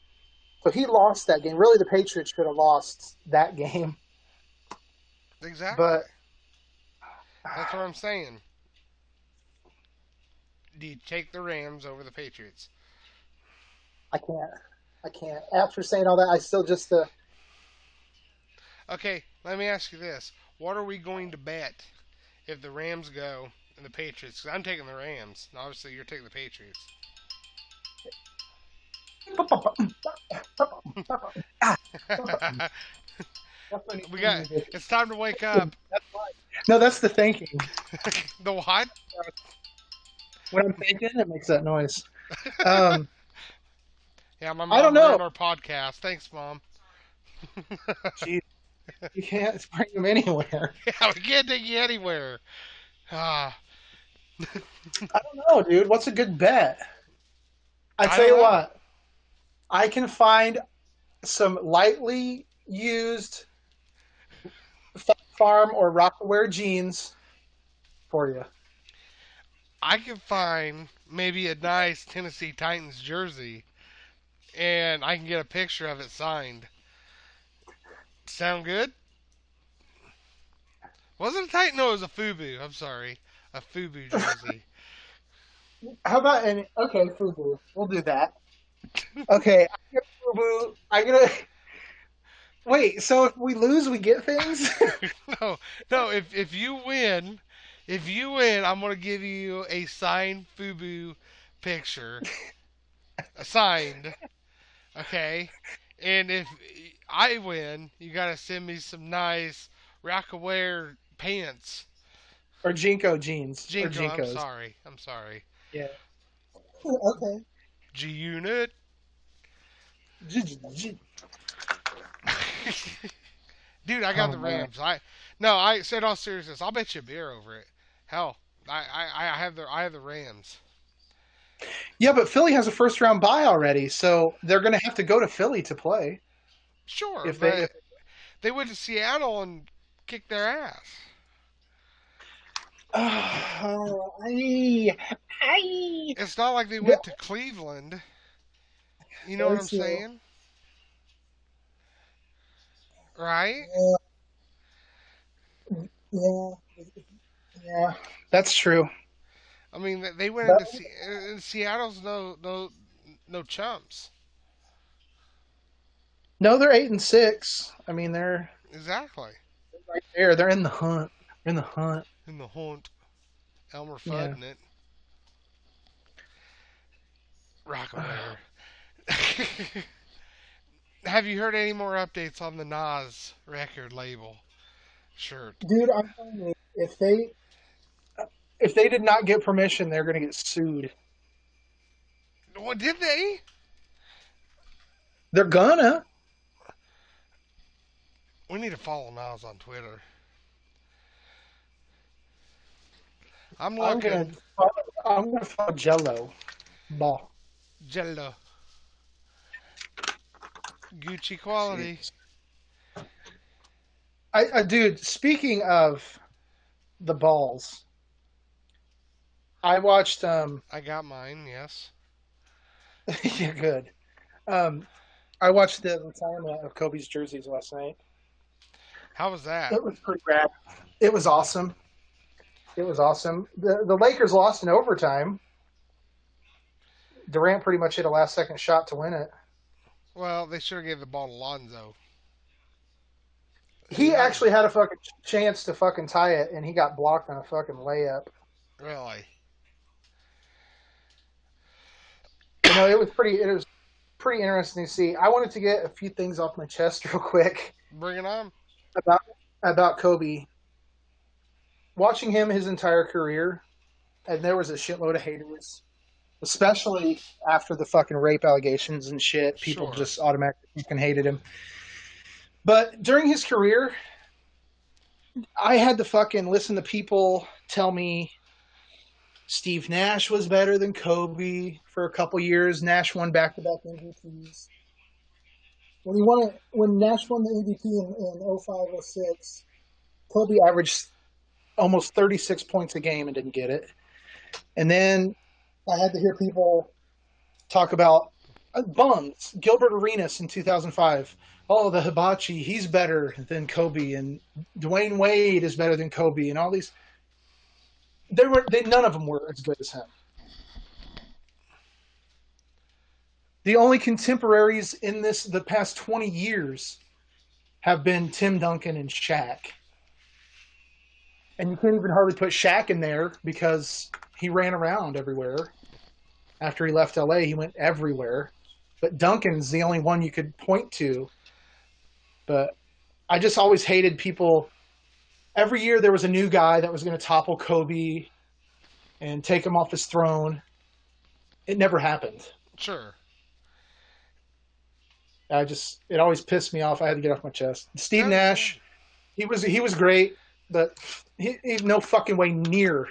So he lost that game. Really, the Patriots should have lost that game. Exactly. But That's what I'm saying. Do you take the Rams over the Patriots? I can't. I can't. After saying all that, I still just Okay, let me ask you this: what are we going to bet if the Rams go and the Patriots? 'Cause I'm taking the Rams. And obviously, you're taking the Patriots. that's when We got. you did. It's time to wake up. No, that's the thinking. The what? When I'm thinking, it makes that noise. Um, Yeah, my I don't mom know. ruined our podcast. Thanks, mom. Jeez, you can't bring them anywhere. Yeah, we can't take you anywhere. Ah, I don't know, dude. What's a good bet? I I tell don't you know. what, I can find some lightly used farm or Rockaware jeans for you. I can find maybe a nice Tennessee Titans jersey, and I can get a picture of it signed. Sound good? Was it a Titan? No, it was a FUBU. I'm sorry, a FUBU jersey. How about any? Okay, Fubu. We'll do that. Okay, I get Fubu. I gonna wait. So if we lose, we get things. No, no. If you win, I'm gonna give you a signed FUBU picture, signed. Okay, and if I win, you gotta send me some nice Rockaware pants. Or Jinko jeans or Jinko, I'm Jinkos. sorry. I'm sorry. Yeah. Okay. G Unit. Dude, I got Oh the man. Rams. I said all seriousness. I'll bet you a beer over it. Hell, I have the Rams. Yeah, but Philly has a first round bye already, so they're going to have to go to Philly to play. Sure, If they, but if, they went to Seattle and kicked their ass. I, I, It's not like they went to Cleveland. You know what I'm that's, saying? Right? yeah, yeah, that's true. I mean, they went But into Seattle's no chumps. no, they're 8-6. I mean, they're Exactly. right there. They're in the hunt. They're in the hunt. In the hunt, Elmer Yeah. Fudd in it. Rockaware. Have you heard any more updates on the Nas record label shirt? Dude, I'm telling you, if they did not get permission, they're going to get sued. What did they? They're gonna. We need to follow Nas on Twitter. I'm I'm gonna. looking. I'm gonna follow Jello. Ball. Jello. Gucci quality. Jeez. Dude. Speaking of the balls, I watched. I got mine, yes. Yeah, good. Um, I watched the retirement of Kobe's jerseys last night. How was that? It was pretty rad. It was awesome. It was awesome. The Lakers lost in overtime. Durant pretty much hit a last second shot to win it. Well, they should have gave the ball to Lonzo. He actually had a fucking chance to fucking tie it, and he got blocked on a fucking layup. Really? You know, it was pretty. It was. pretty interesting to see. I wanted to get a few things off my chest real quick Bring it on. about Kobe. Watching him his entire career, and there was a shitload of haters, especially after the fucking rape allegations and shit. People Sure. just automatically fucking hated him. But during his career, I had to fucking listen to people tell me Steve Nash was better than Kobe for a couple years. Nash won back-to-back MVPs. When Nash won the MVP in 05-06, Kobe averaged almost 36 points a game and didn't get it. And then I had to hear people talk about bums. Gilbert Arenas in 2005. Oh, the Hibachi, he's better than Kobe, and Dwayne Wade is better than Kobe, and all these. None of them were as good as him. The only contemporaries in the past 20 years have been Tim Duncan and Shaq. And you can't even hardly put Shaq in there because he ran around everywhere. After he left LA, he went everywhere. But Duncan's the only one you could point to. But I just always hated people. Every year there was a new guy that was going to topple Kobe and take him off his throne. It never happened. Sure. It always pissed me off. I had to get off my chest. I Steve understand. Nash, he was great, but he's no fucking way near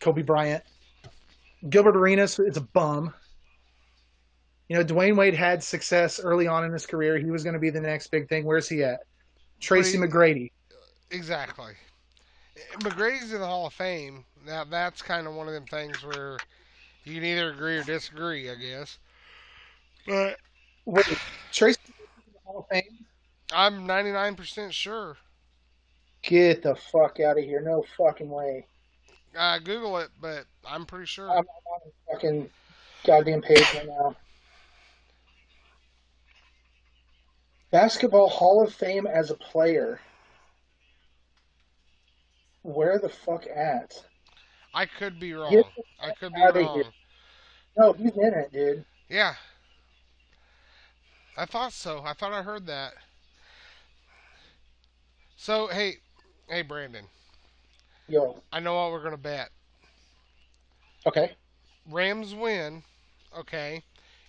Kobe Bryant. Gilbert Arenas is a bum. You know, Dwayne Wade had success early on in his career. He was going to be the next big thing. Where's he at? But Tracy McGrady. exactly. McGrady's in the Hall of Fame. Now that's kind of one of them things where you can either agree or disagree, I guess. But Wait, Tracy Hall of Fame? I'm 99% sure. Get the fuck out of here! No fucking way. Google it, but I'm pretty I'm sure. on the fucking goddamn page right now. Basketball Hall of Fame as a player. Where the fuck at? I could be Get wrong. the I fuck could be out of here! wrong. No, he's in it, dude. Yeah, I thought so. I thought I heard that. So, hey, Brandon, Yo, I know what we're going to bet. okay. Rams win, okay?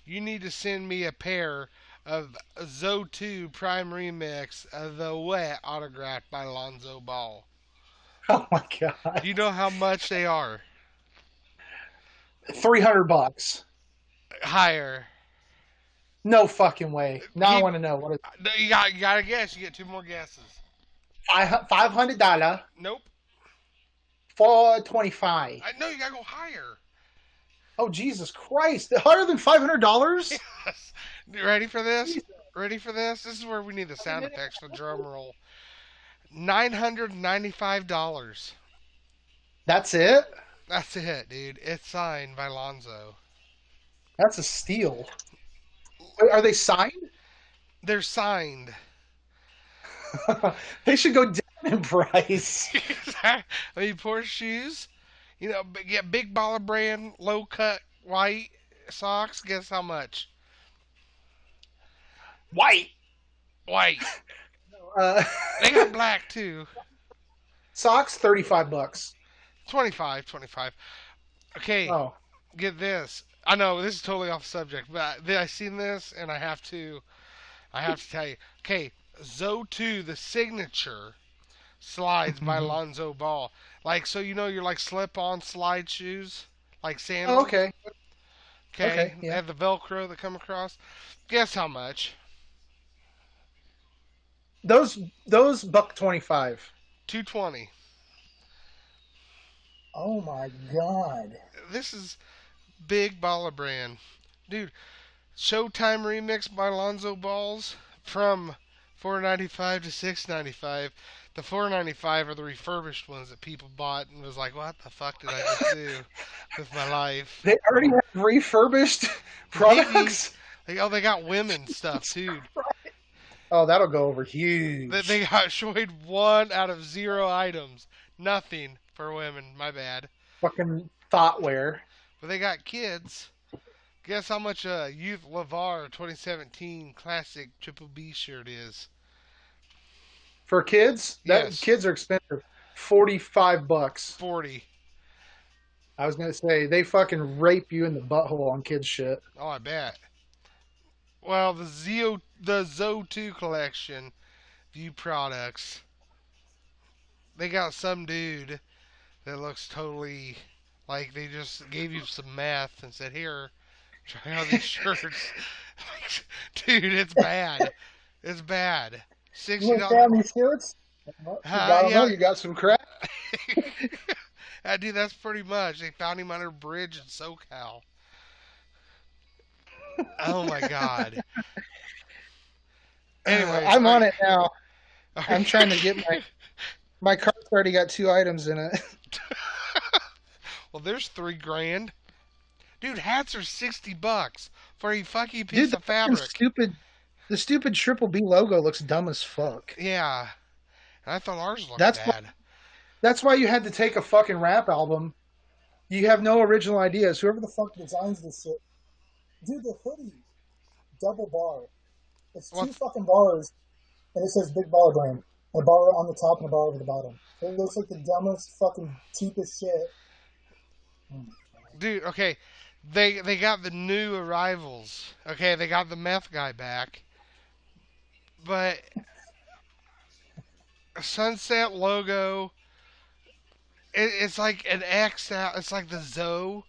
You need to send me a pair of Zo 2 Prime Remix of The Wet autographed by Lonzo Ball. Oh my god. Do you know how much they are? $300. Higher. No fucking way. Now I Keep, want to know what is no, you got to guess. You get two more guesses. $500 Nope. for 25. I know you got to go higher. Oh Jesus Christ! Higher than $500? Yes. Ready for this? Ready for this? This is where we need the sound Jesus. effects for drum roll. $995. That's it. That's it, dude. It's signed by Lonzo. That's a steal. Are they signed? They're signed. They should go down in price. I mean, poor shoes. You know, get big baller brand, low cut white socks. Guess how much? White. White. Uh, They got black too. Socks, $35. 25, 25. Okay, Oh, get this. I know this is totally off subject, but I seen this and I have to tell you. Okay, Zo 2, the signature slides by Mhm. Lonzo Ball. Like, so you know your like slip-on slide shoes, like Oh, sandals. okay. Okay, Okay, they yeah. have the Velcro that come across. Guess how much? Those buck 25. 220. Oh my god. This is big baller brand, dude. Showtime remix by Lonzo Balls from 495 to 695. The 495 are the refurbished ones that people bought and was like, "What the fuck did I just do with my life?" They already have refurbished Maybe products. like, oh, they got women stuff Jesus too. Christ. Oh, that'll go over They huge. got showed one out of zero items. Nothing for women. My bad. Fucking thoughtware. But they got kids. Guess how much a Youth Lavar 2017 Classic Triple B shirt is? For kids, that Yes, kids are expensive. $45. 40. I was gonna say they fucking rape you in the butthole on kids shit. Oh, I bet. Well, the Zo 2 collection, View products. They got some dude that looks totally like they just gave you some meth and said, "Here, try out these shirts." Like, dude, it's bad. It's bad. You want to $60. try on these shirts? I don't know. Yeah. You got some crap. Dude, that's pretty much. They found him under a bridge in SoCal. Oh my god. Anyways, I'm on it now. are I'm trying to get my cart's already got 2 items in it. well, there's 3 grand. Dude, hats are $60 for a fucking Dude, piece of fabric. the stupid triple B logo looks dumb as fuck. Yeah, and I thought ours looked That's bad. that's why you had to take a fucking rap album. You have no original ideas. Whoever the fuck designs this shit, dude, the hoodie double bar. It's two What's fucking bars, and it says Big Baller Brand. A bar on the top and a bar over the bottom. It looks like the dumbest, fucking cheapest shit. dude? Okay, they got the new arrivals. Okay, they got the meth guy back, but a sunset logo. It's like an X out. It's like the Zo,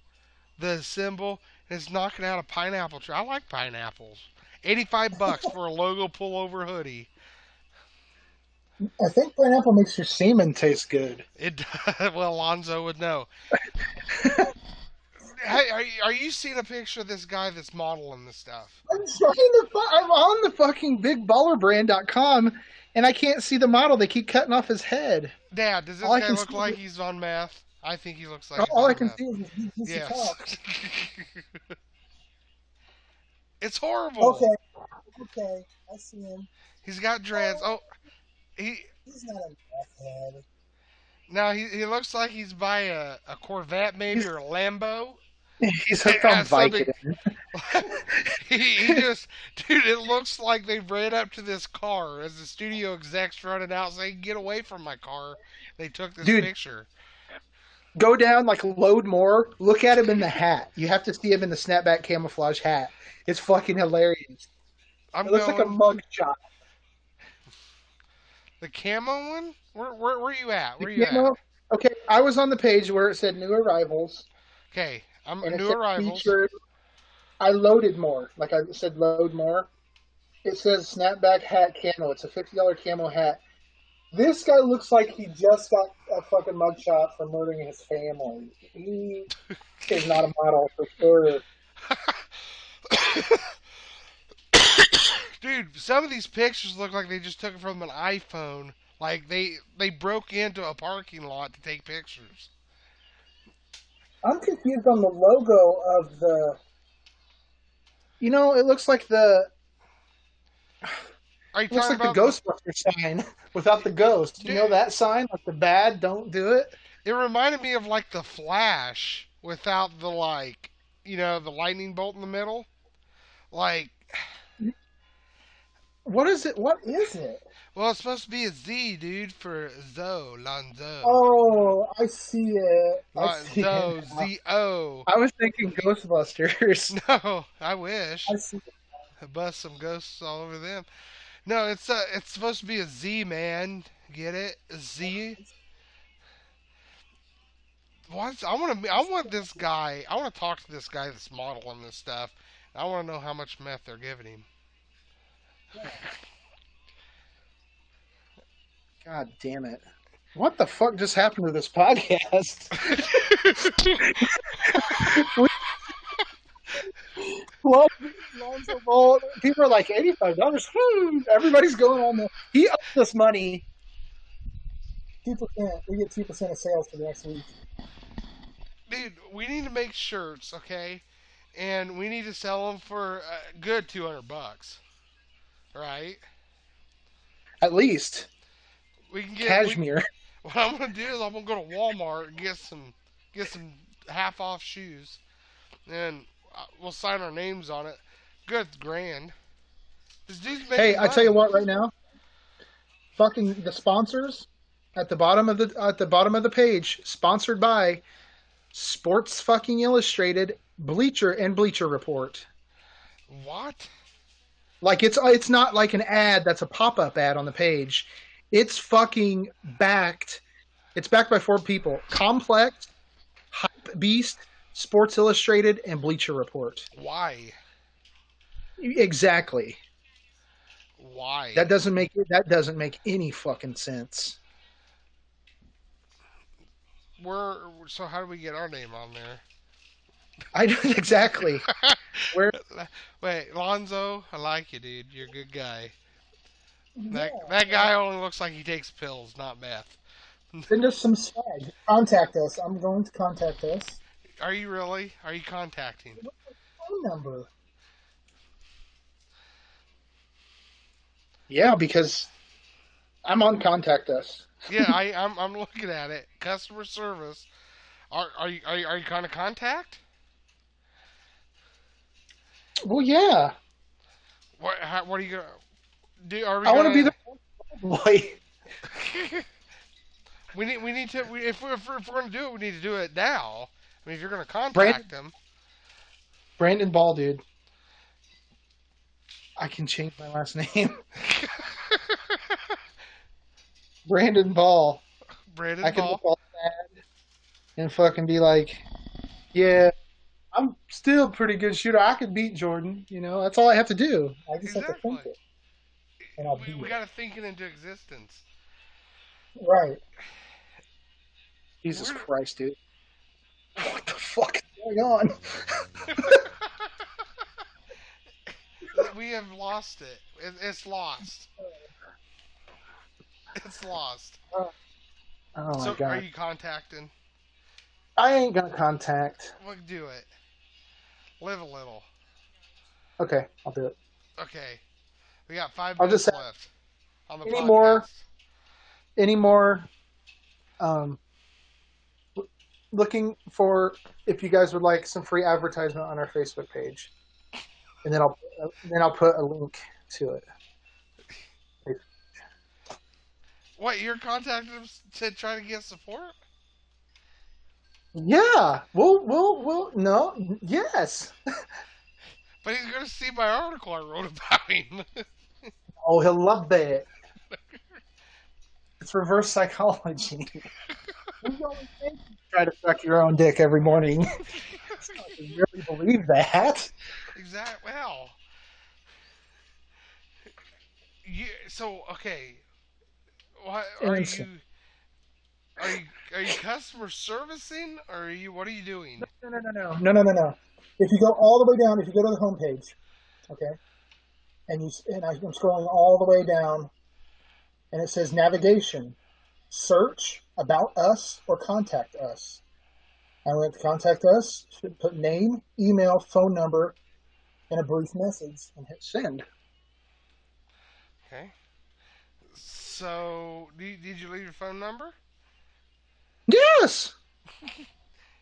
the symbol. And it's knocking out a pineapple tree. I like pineapples. $85 for a logo pullover hoodie. I think pineapple makes your semen taste good. It well, Alonzo would know. Hey, are you seeing a picture of this guy that's modeling this stuff? I'm on the fucking bigballerbrand.com and I can't see the model. They keep cutting off his head. Dad, does this All I guy can look see like is, he's on meth? I think he looks like he's all I on can meth. see is his piece of Yes. cock. It's horrible. Okay, okay, I see him. He's got dreads. Oh, he He's not a meth head. now he looks like he's by a Corvette maybe He's or a Lambo. he's It hooked on has something. Vicodin. he just, dude, it looks like they ran up to this car as the studio execs running out saying, "Get away from my car." They took this Dude, picture. go down like load more. Look at him in the hat. You have to see him in the snapback camouflage hat. It's fucking hilarious. I'm It looks like a going mug shot. the camo one. Where you at? The Where you at? camo. Okay, I was on the page where it said new arrivals, Okay, I'm and it new said arrivals. featured. I loaded more. Like I said, load more. It says snapback hat camo. It's a $50 camo hat. This guy looks like he just got a fucking mugshot for murdering his family. He is not a model for sure. Dude, some of these pictures look like they just took it from an iPhone. Like they broke into a parking lot to take pictures. I'm confused on the logo of the. You know, it looks like the Are you it looks talking like the about the? Ghostbuster sign without the ghost. You know Dude, that sign, like the bad, don't do it. it reminded me of like the Flash without the the lightning bolt in the middle. Like, What is it? What is it? well, it's supposed to be a Z, dude, for Zo, Lonzo. Oh, I see it. I see it Lonzo, now. Z-O. I was thinking Ghostbusters. No, I wish. I see. Bust some ghosts all over them. No, it's supposed to be a Z, man. Get it? A Z. What? I want this guy. I want to talk to this guy that's modeling this stuff. I want to know how much meth they're giving him. God damn it! What the fuck just happened to this podcast? What? Lonzo Ball. People are like $85. Everybody's going on the. He owes us money. 2%. We get 2% of sales for the next week. Dude, we need to make shirts, okay? And we need to sell them for a good $200, right? At least We can get we. cashmere. What I'm gonna do is I'm gonna go to Walmart and get some half off shoes, and We'll sign our names on it. Good grand. This dude's Hey, making I tell you money. what, right now, fucking the sponsors at the bottom of the page, sponsored by Sports fucking Illustrated, Bleacher and Bleacher Report. What? Like it's not like an ad that's a pop-up ad on the page. It's fucking backed. It's backed by four people: Complex, Hype Beast, Sports Illustrated, and Bleacher Report. Why? Exactly. Why? That doesn't make any fucking sense. So how do we get our name on there? I exactly where. Wait, Lonzo, I like you, dude. You're a good guy. That Yeah, guy only looks like he takes pills, not meth. send us some swag. Contact us. I'm going to contact us. Are you really? Are you contacting? Phone number. Yeah, because I'm on contact us. Yeah, I'm looking at it. Customer service. Are you kind of contact? Well, yeah, What are you gonna do? Are we I want to be the gonna? boy. We need to. If we're gonna do it, we need to do it now. I mean, if you're gonna contact Brandon them, Brandon Ball, dude. I can change my last name. Brandon Ball. I Brandon can look Ball. all sad and fucking be like, yeah, I'm still a pretty good shooter. I could beat Jordan. That's all I have to do. I just have to think Exactly. it, and I'll We beat we it. gotta think it into existence. Right. Jesus We're Christ, dude. What the fuck is going on? we have lost it. It's lost. It's lost. Oh my So are god. you contacting? I ain't gonna contact. Well, do it. Live a little. Okay, I'll do it. Okay. We got five I'll just minutes say left on the any more, podcast. any more. Um, Looking for if you guys would like some free advertisement on our Facebook page, and then I'll put a link to it. What, you're contacting him to try to get support? Yeah, we'll no, yes. But he's going to see my article I wrote about him. Oh, he'll love that. It's reverse psychology. Who's always saying you try to suck your own dick every morning? It's not to really believe that. Exactly. Well, so okay. What Innocent. are you are you customer servicing or are you what are you doing? No, no, no, no, no, no, no, no. If you go all the way down, if you go to the homepage, okay, and I'm scrolling all the way down, and it says navigation, search, about us, or contact us. I went to contact us, should put name, email, phone number, and a brief message, and hit send. Okay. So, did you leave your phone number? Yes,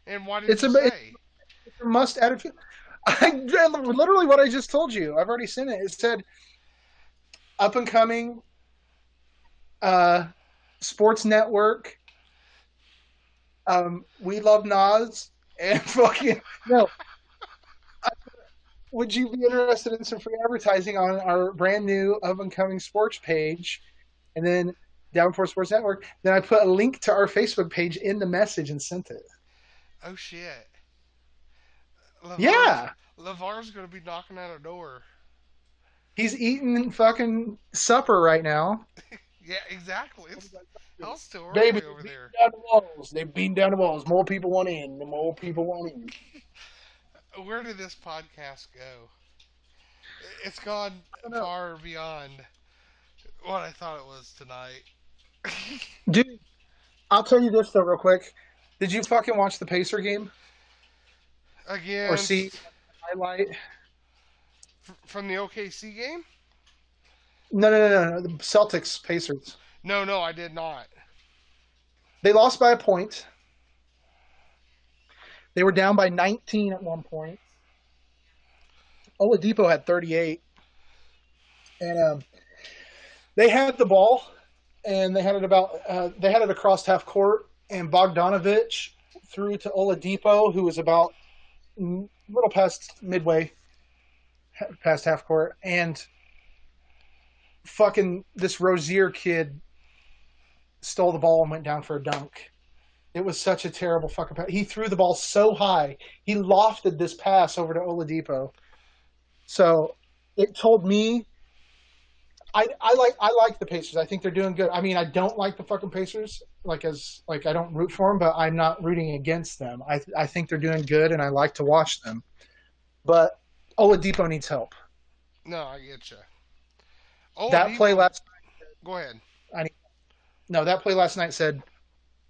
And what did it's you a say? must add. I literally what I just told you. I've already sent it. It said up and coming uh, sports network. We love Nas and fucking no. Would you be interested in some free advertising on our brand new up and coming sports page? And then Davenport Sports Network. Then I put a link to our Facebook page in the message and sent it. Oh shit. Lavar's Yeah, Lavar's going to be knocking at our door. he's eating fucking supper right now. Yeah, exactly. Hell's still Baby, early over beating there. down the walls. They beating down the walls. More people want in. The more people want in. Where did this podcast go? It's gone I don't know. far beyond what I thought it was tonight. Dude, I'll tell you this though, real quick. Did you fucking watch the Pacer game or see Against highlight? from the OKC game? No, no, no, no, no. The Celtics Pacers. No, no, I did not. They lost by a point. They were down by 19 at one point. Oladipo had 38, and they had the ball, and they had it across half court, and Bogdanovich threw to Oladipo, who was about a little past midway, past half court, and fucking this Rozier kid stole the ball and went down for a dunk. It was such a terrible fucking pass. He threw the ball so high. He lofted this pass over to Oladipo. So it told me I like the Pacers. I think they're doing good. I mean, I don't like the fucking Pacers. I don't root for them, but I'm not rooting against them. I think they're doing good, and I like to watch them. But Oladipo needs help. No, I get you. That play Oladipo, last go ahead. I need, no, that play last night said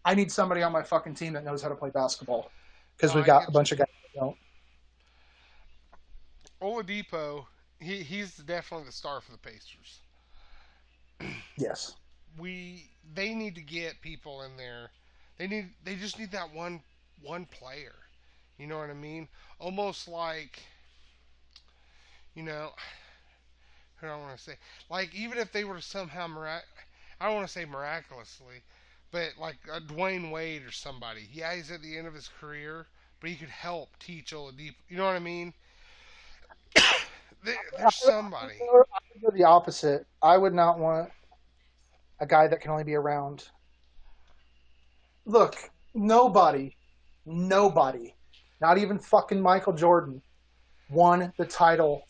I need somebody on my fucking team that knows how to play basketball No, because we've I got a get you. bunch of guys that don't. Oladipo, he's definitely the star for the Pacers. Yes. They need to get people in there. They just need that one player. You know what I mean? Almost like, you know, who do I want to say? Like even if they were to somehow I don't want to say miraculously, but like a Dwayne Wade or somebody. Yeah, he's at the end of his career, but he could help teach Oladipo. You know what I mean? There's somebody. I would go the opposite. I would not want a guy that can only be around. Look, nobody, not even fucking Michael Jordan, won the title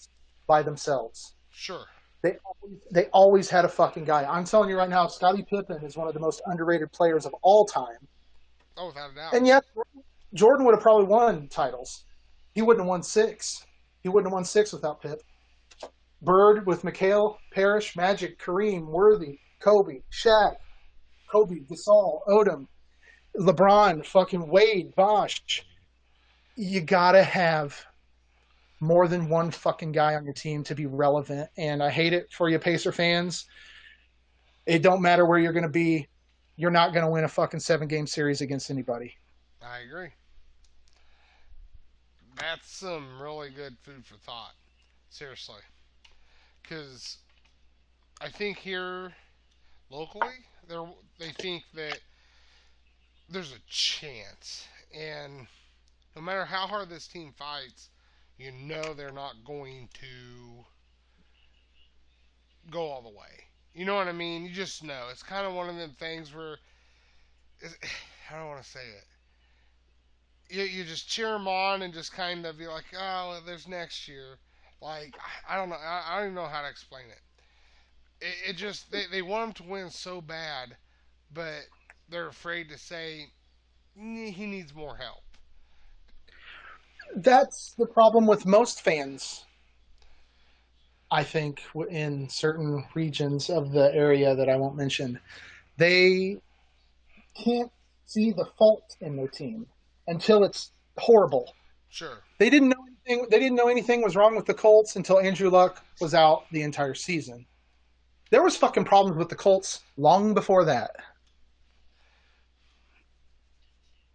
by themselves. Sure. They always had a fucking guy. I'm telling you right now, Scottie Pippen is one of the most underrated players of all time. Oh, without a doubt. And yet, Jordan would have probably won titles. He wouldn't have won six. He wouldn't have won six without Pip. Bird with McHale, Parrish, Magic, Kareem, Worthy, Kobe, Shaq, Kobe, Gasol, Odom, LeBron, fucking Wade, Bosh. You gotta have more than one fucking guy on your team to be relevant. And I hate it for you Pacer fans. It don't matter where you're gonna be. You're not gonna win a fucking 7 game series against anybody. I agree. That's some really good food for thought. Seriously. Because I think here locally, they think that there's a chance. And no matter how hard this team fights, you know they're not going to go all the way. You know what I mean? You just know. It's kind of one of them things where, I don't want to say it. You just cheer them on and just kind of be like, oh, well, there's next year. Like, I don't know. I don't even know how to explain it. It just, they want him to win so bad, but they're afraid to say he needs more help. That's the problem with most fans, I think, in certain regions of the area that I won't mention. They can't see the fault in their team until it's horrible. Sure. They didn't know anything was wrong with the Colts until Andrew Luck was out the entire season. There was fucking problems with the Colts long before that.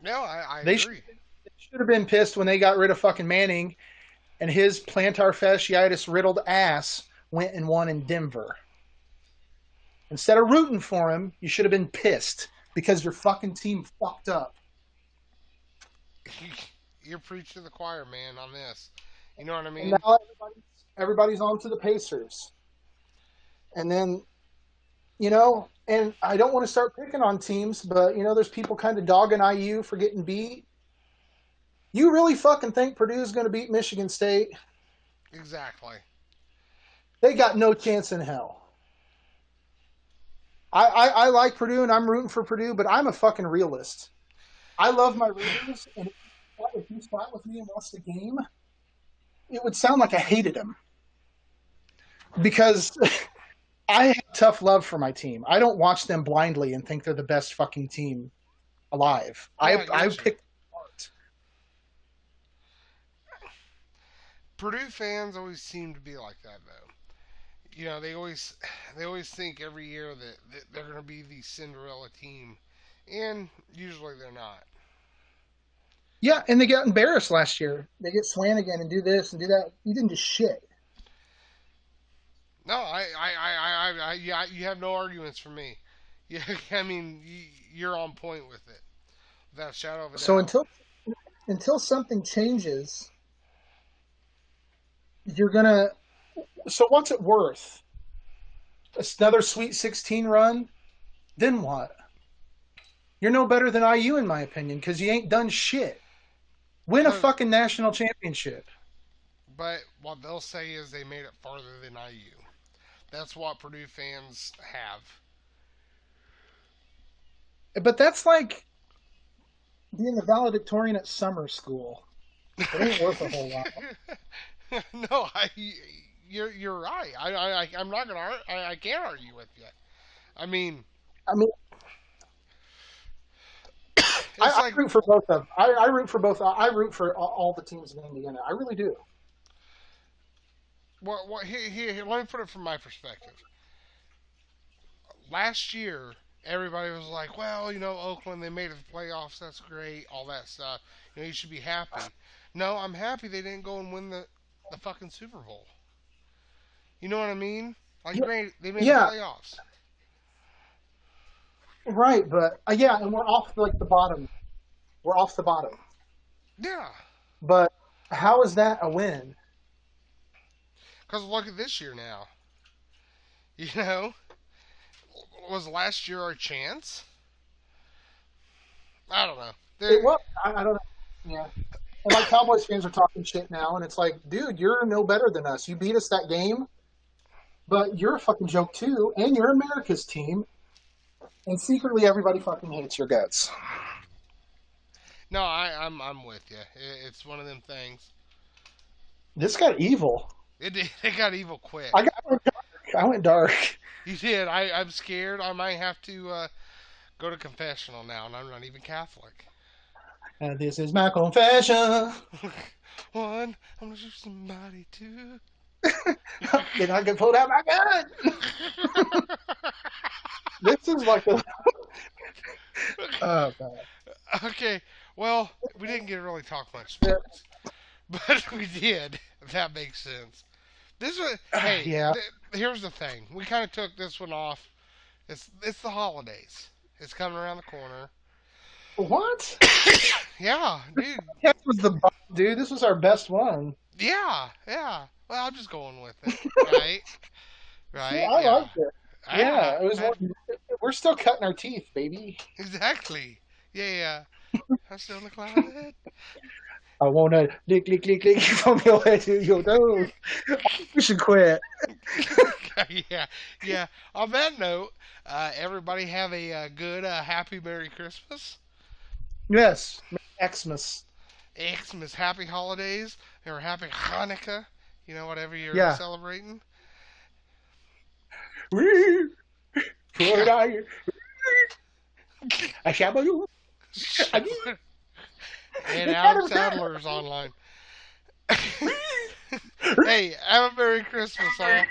No, I They should, agree. they should have been pissed when they got rid of fucking Manning and his plantar fasciitis riddled ass went and won in Denver. Instead of rooting for him, you should have been pissed because your fucking team fucked up. You're preaching to the choir, man, on this. You know what I And mean? now everybody's on to the Pacers. And then, and I don't want to start picking on teams, but, there's people kind of dogging IU for getting beat. You really fucking think Purdue's going to beat Michigan State? Exactly. They got no chance in hell. I like Purdue and I'm rooting for Purdue, but I'm a fucking realist. I love my Raiders, and if you sat with me and watched the game, it would sound like I hated them because I have tough love for my team. I don't watch them blindly and think they're the best fucking team alive. No, I I I get you. picked apart. Purdue fans always seem to be like that, though. You know, they always think every year that they're going to be the Cinderella team, and usually they're not. Yeah, and they got embarrassed last year. They get swam again and do this and do that. You didn't do shit. No, yeah, you have no arguments for me. Yeah, I mean, you're on point with it, without a shadow of a So doubt. until something changes, you're gonna. So what's it worth? Another Sweet 16 run? Then what? You're no better than IU in my opinion because you ain't done shit. Win a But fucking national championship. what they'll say is they made it farther than IU. That's what Purdue fans have. But that's like being a valedictorian at summer school. It ain't worth a whole lot. No, you're right. I'm not gonna I can't argue with you. I mean, I mean, it's I like root for both of them. I root for both. I root for all the teams in Indiana. I really do. here, let me put it from my perspective. Last year, everybody was like, well, Oakland, they made it to the playoffs. That's great. All that stuff. You should be happy. No, I'm happy they didn't go and win the fucking Super Bowl. You know what I mean? Like, Yeah, granted, they made the yeah, playoffs. right. But yeah, and we're off like the bottom. We're off the bottom. Yeah. But how is that a win? Because look at this year now. You know? Was last year our chance? I don't know. It was. I don't know. Yeah. And like Cowboys fans are talking shit now, and it's like, dude, you're no better than us. You beat us that game, but you're a fucking joke too, and you're America's team, and secretly everybody fucking hates your guts. No, I'm with you. It's one of them things. This got evil. It got evil quick. I went dark. I went dark. You did. I'm scared. I might have to go to confessional now, and I'm not even Catholic. And this is my confession. One, I'm gonna shoot somebody. Two. Then I can pull out my gun. This is like a. Oh god. Okay. Well, we didn't get to really talk much sports, but we did. If that makes sense. This was. Hey, Yeah. here's the thing. We kind of took this one off. It's the holidays. It's coming around the corner. What? Yeah, dude. That was the dude. This was our best one. Yeah, yeah. Well, I'm just going with it. Right? Yeah, Right? I Yeah. liked it. Yeah. Yeah, it was. We're still cutting our teeth, baby. Exactly. Yeah, yeah. I'm still in the closet. I wanna lick from your head to your toes. We should quit. Yeah, yeah. On that note, everybody have a good, happy Merry Christmas, Yes, Xmas. Xmas, happy holidays, or happy Hanukkah. Whatever you're Yeah. celebrating. For I shabba you. And Adam Sandler's online. Hey, have a Merry Christmas, all.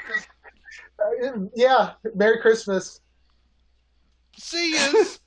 Yeah, Merry Christmas. See yous.